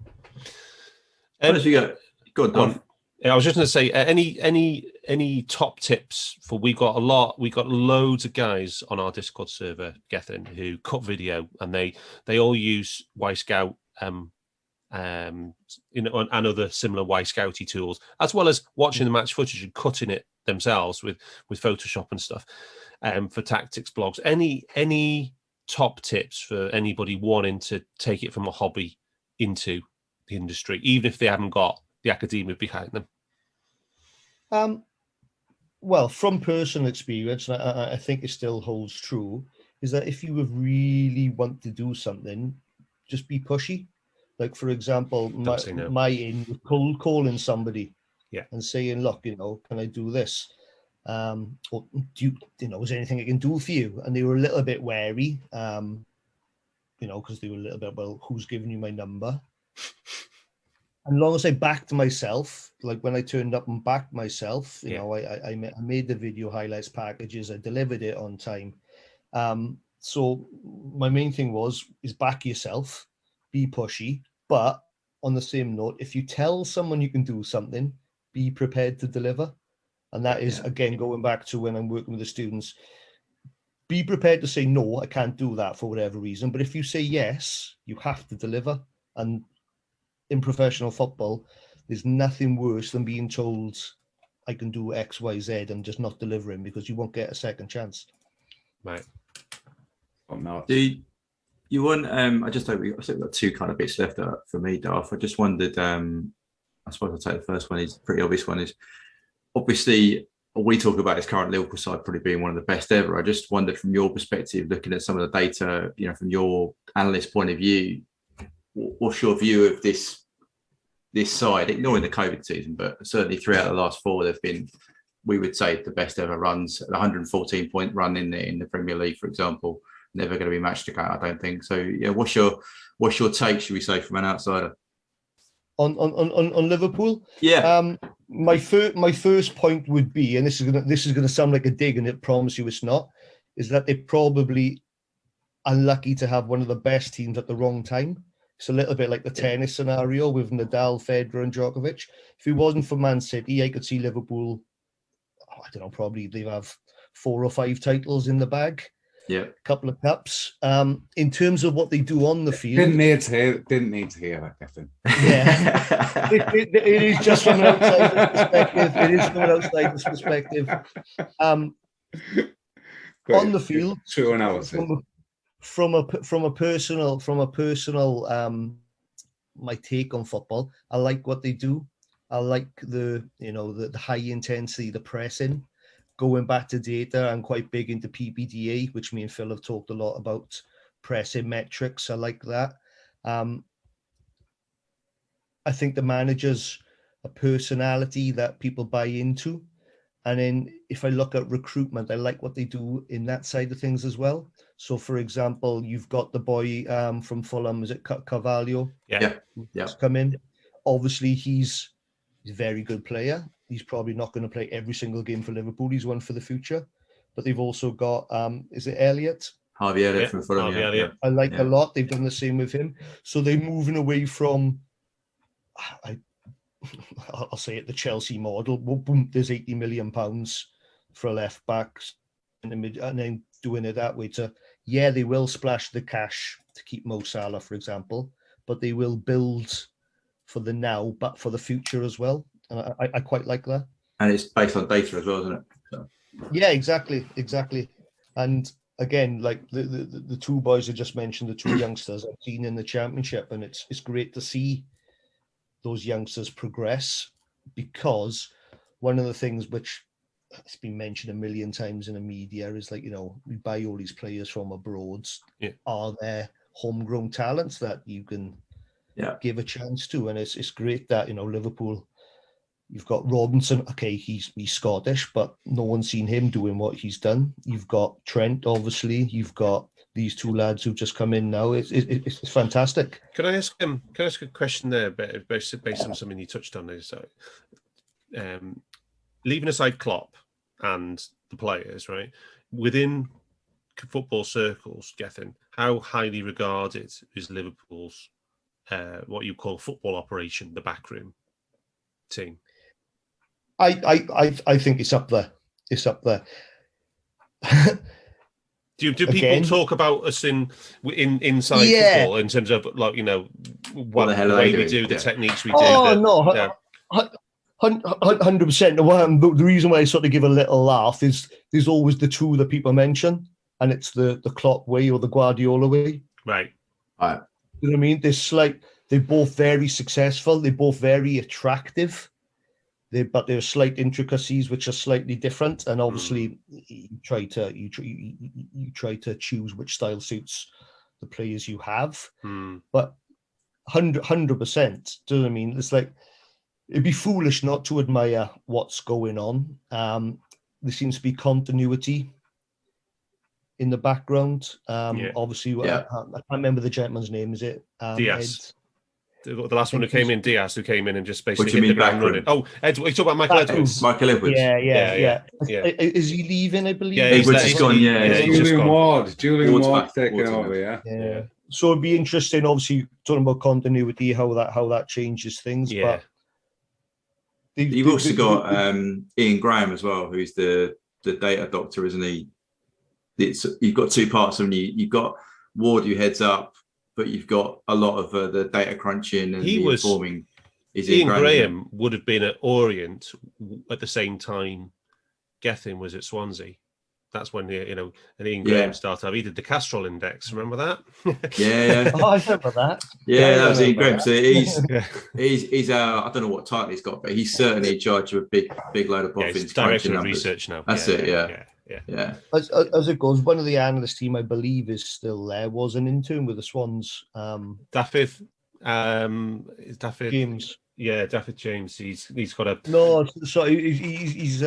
As you go, good. Don. I was just going to say, any top tips for? We've got loads of guys on our Discord server, Gethin, who cut video, and they all use Y-Scout, and other similar Y-Scouty tools, as well as watching the match footage and cutting it themselves with Photoshop and stuff, for tactics blogs. Any top tips for anybody wanting to take it from a hobby into the industry, even if they haven't got the academia behind them? Well, from personal experience, and I think it still holds true, is that if you really want to do something, just be pushy. Like, for example, my aim was cold calling somebody, and saying, "Look, can I do this? Or do is there anything I can do for you?" And they were a little bit wary, because they were a little bit, well, who's giving you my number? And long as I backed myself, like when I turned up and backed myself, I made the video highlights packages, I delivered it on time. So my main thing is back yourself, be pushy, but on the same note, if you tell someone you can do something, be prepared to deliver. And that is, again, going back to when I'm working with the students, be prepared to say, no, I can't do that for whatever reason. But if you say yes, you have to deliver. And in professional football, there's nothing worse than being told I can do X, Y, Z and just not delivering, because you won't get a second chance. Right. Or not. You want? I think we've got 2 kind of bits left for me, Darth. I just wondered. I suppose I'll take the first one. Is pretty obvious one. Is obviously we talk about his current Liverpool side probably being one of the best ever. I just wondered from your perspective, looking at some of the data, from your analyst point of view, what's your view of this side, ignoring the COVID season, but certainly throughout the last 4, they've been, we would say, the best ever runs. The 114-point run in the Premier League, for example, never going to be matched again, I don't think. So, yeah, what's your take, should we say, from an outsider on Liverpool? Yeah. My first point would be, and this is gonna sound like a dig, and I promise you it's not, is that they're probably unlucky to have one of the best teams at the wrong time. It's a little bit like the tennis scenario with Nadal, Federer, and Djokovic. If it wasn't for Man City, I could see Liverpool, I don't know, probably they have 4 or 5 titles in the bag. Yeah, a couple of cups. In terms of what they do on the field, didn't need to hear that, Gethin. Yeah, it is just from an outsider's perspective. It is from an outsider's perspective. On the field, true analysis. From a personal, my take on football, I like what they do. I like the high intensity, the pressing. Going back to data, I'm quite big into PPDA, which me and Phil have talked a lot about, pressing metrics. I like that. I think the manager's a personality that people buy into. And then if I look at recruitment, I like what they do in that side of things as well. So, for example, you've got the boy from Fulham, is it Carvalho? Yeah. Come in. Obviously, he's a very good player. He's probably not going to play every single game for Liverpool. He's one for the future. But they've also got, is it Elliott? Harvey Elliott from Fulham. Elliott. I like a lot. They've done the same with him. So they're moving away from, I'll say it, the Chelsea model. Boom, there's £80 million for a left back, and then doing it that way to, they will splash the cash to keep Mo Salah, for example, but they will build for the now, but for the future as well. And I quite like that. And it's based on data as well, isn't it? So. Yeah, exactly. And again, like the two boys I just mentioned, the two youngsters I've seen in the championship, and it's great to see those youngsters progress, because one of the things which it's been mentioned a million times in the media is, like, we buy all these players from abroad. Yeah. Are there homegrown talents that you can give a chance to? And it's great that, Liverpool, you've got Robinson. Okay, he's Scottish, but no one's seen him doing what he's done. You've got Trent, obviously. You've got these two lads who've just come in now. It's fantastic. Can I ask a question there, based on something you touched on? Is leaving aside Klopp and the players, right? Within football circles, Gethin, how highly regarded is Liverpool's what you call football operation, the backroom team? I think it's up there. It's up there. Do people talk about us inside football in terms of, like, what the way we do, the techniques we do? No. 100%. The reason why I sort of give a little laugh is there's always the two that people mention, and it's the Klopp way or the Guardiola way. Right. You know what I mean? They're both very successful. They're both very attractive. But there are slight intricacies which are slightly different, and obviously you try to choose which style suits the players you have. But 100%. Do you know what I mean? It's like, it'd be foolish not to admire what's going on. There seems to be continuity in the background. Obviously, I can't remember the gentleman's name. Is it Diaz? The last one who came in, Diaz, who came in and just basically hit the ground running. Oh, Ed, you talking about Michael Edwards? Michael Edwards. Yeah. Is he leaving, I believe? Yeah, Edwards is gone. Julian Ward's taking over. Yeah. So it'd be interesting, obviously, talking about continuity, how that changes things. Yeah. But you've also got Ian Graham as well, who's the data doctor, isn't he? You've got two parts of you. You've got Ward who heads up, but you've got a lot of the data crunching and informing. Ian Graham would have been at Orient at the same time Gethin was at Swansea. That's when and Ian Graham started. He did the Castrol Index. Remember that? Yeah. Oh, I remember that. Yeah, that was Ian Graham. So he's I don't know what title he's got, but he's certainly in charge of a big load of boffins. He's director of research now. That's it. Yeah. As it goes, one of the analyst team, I believe, is still there. Was an intern with the Swans. David James. Yeah, David James. He's got a he's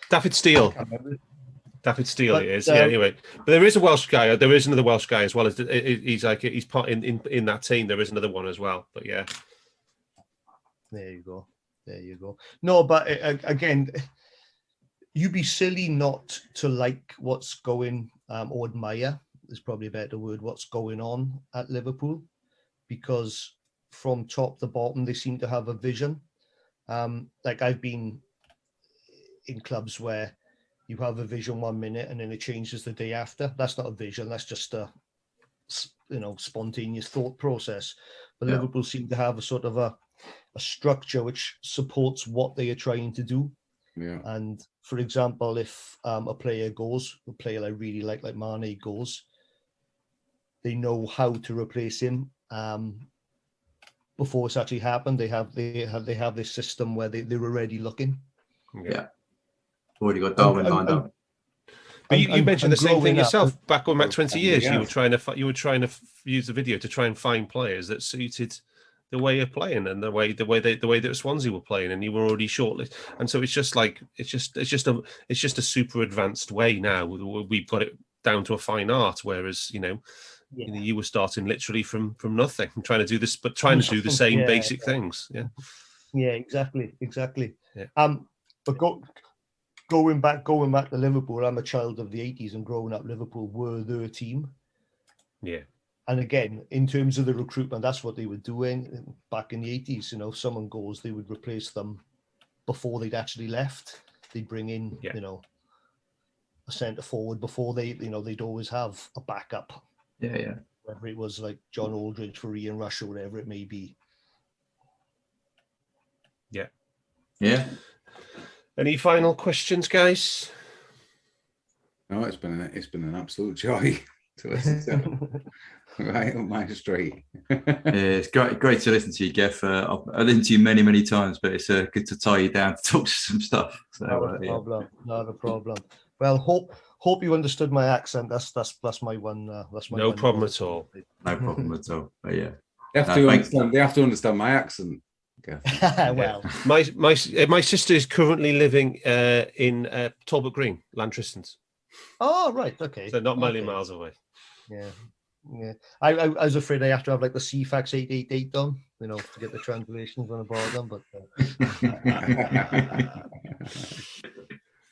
David Steele. David Steele it is. Anyway, but there is a Welsh guy. There is another Welsh guy as well. As he's part in that team. There is another one as well. But yeah, there you go. No, but again, you'd be silly not to like what's going or admire. Is probably a better word. What's going on at Liverpool, because from top to bottom they seem to have a vision. Like, I've been in clubs where you have a vision 1 minute and then it changes the day after. That's not a vision. That's just a spontaneous thought process. But Liverpool seem to have a sort of a structure which supports what they are trying to do. Yeah. And for example, if a player I really like Mane goes, they know how to replace him before it's actually happened. They have this system where they're already looking. Yeah. Already got Darwin lined up. But you mentioned the same thing yourself back going back 20 years. You were trying to use the video to try and find players that suited the way you're playing and the way that Swansea were playing, and you were already shortlisted. And so it's just a super advanced way now. We've got it down to a fine art, whereas you were starting literally from nothing, trying to do this, but trying to do the same basic things. Yeah, exactly. Yeah. But going back to Liverpool, I'm a child of the 80s, and growing up, Liverpool were their team. Yeah. And again, in terms of the recruitment, that's what they were doing back in the 80s. Someone goes, they would replace them before they'd actually left. They'd bring in, a centre forward before they'd always have a backup. Yeah. Whether it was like John Aldridge for Ian Rush or whatever it may be. Yeah. Yeah. Any final questions, guys? No, it's been an absolute joy to listen to. Right up my street. It's great to listen to you, Geff. I've listened to you many times, but it's good to tie you down to talk to some stuff. So, Not a problem. Well, hope you understood my accent. That's my one. That's my no one problem at all. No problem at all. But yeah, they have to understand my accent. Okay. Well, my sister is currently living in Talbot Green, Lantristons. Oh, right. Okay. So not a million miles away. Yeah. I was afraid I have to have like the CFAX 888 done, to get the translations on the bottom. But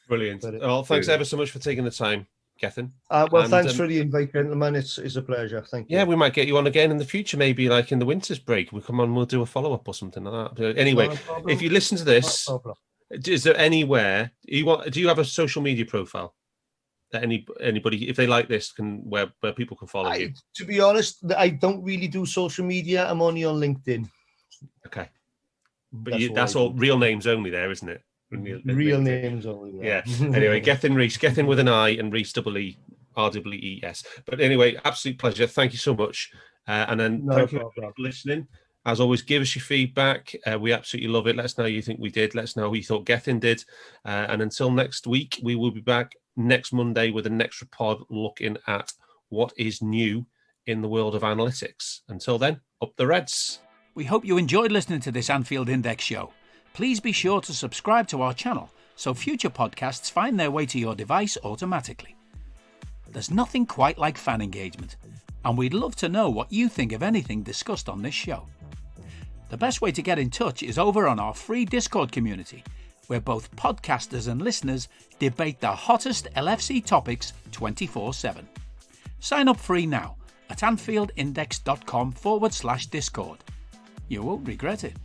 brilliant. Well, thanks ever so much for taking the time, Gethin. Thanks for the invite, gentlemen. It's a pleasure. Thank you. Yeah, we might get you on again in the future, maybe like in the winter's break. We'll come on, we'll do a follow-up or something like that. But anyway, if you listen to this, is there anywhere do you have a social media profile that anybody, if they like this, can where people can follow you? To be honest, I don't really do social media. I'm only on LinkedIn. Okay. But that's all real names only there, isn't it? Real names only. Yeah. Anyway, Gethin Rees, Gethin with an I and Rees REES. But anyway, absolute pleasure. Thank you so much. And then thank you for listening. As always, give us your feedback. We absolutely love it. Let us know how you think we did. Let us know how you thought Gethin did. And until next week, we will be back next Monday with an extra pod looking at what is new in the world of analytics. Until then, up the Reds. We hope you enjoyed listening to this Anfield Index show. Please be sure to subscribe to our channel so future podcasts find their way to your device automatically. There's nothing quite like fan engagement, and we'd love to know what you think of anything discussed on this show. The best way to get in touch is over on our free Discord community, where both podcasters and listeners debate the hottest LFC topics 24/7. Sign up free now at AnfieldIndex.com/Discord. You won't regret it.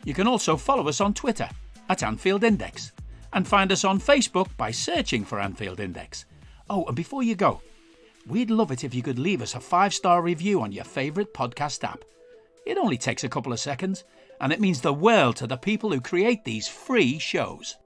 You can also follow us on Twitter at Anfield Index and find us on Facebook by searching for Anfield Index. Oh, and before you go, we'd love it if you could leave us a 5-star review on your favourite podcast app. It only takes a couple of seconds, and it means the world to the people who create these free shows.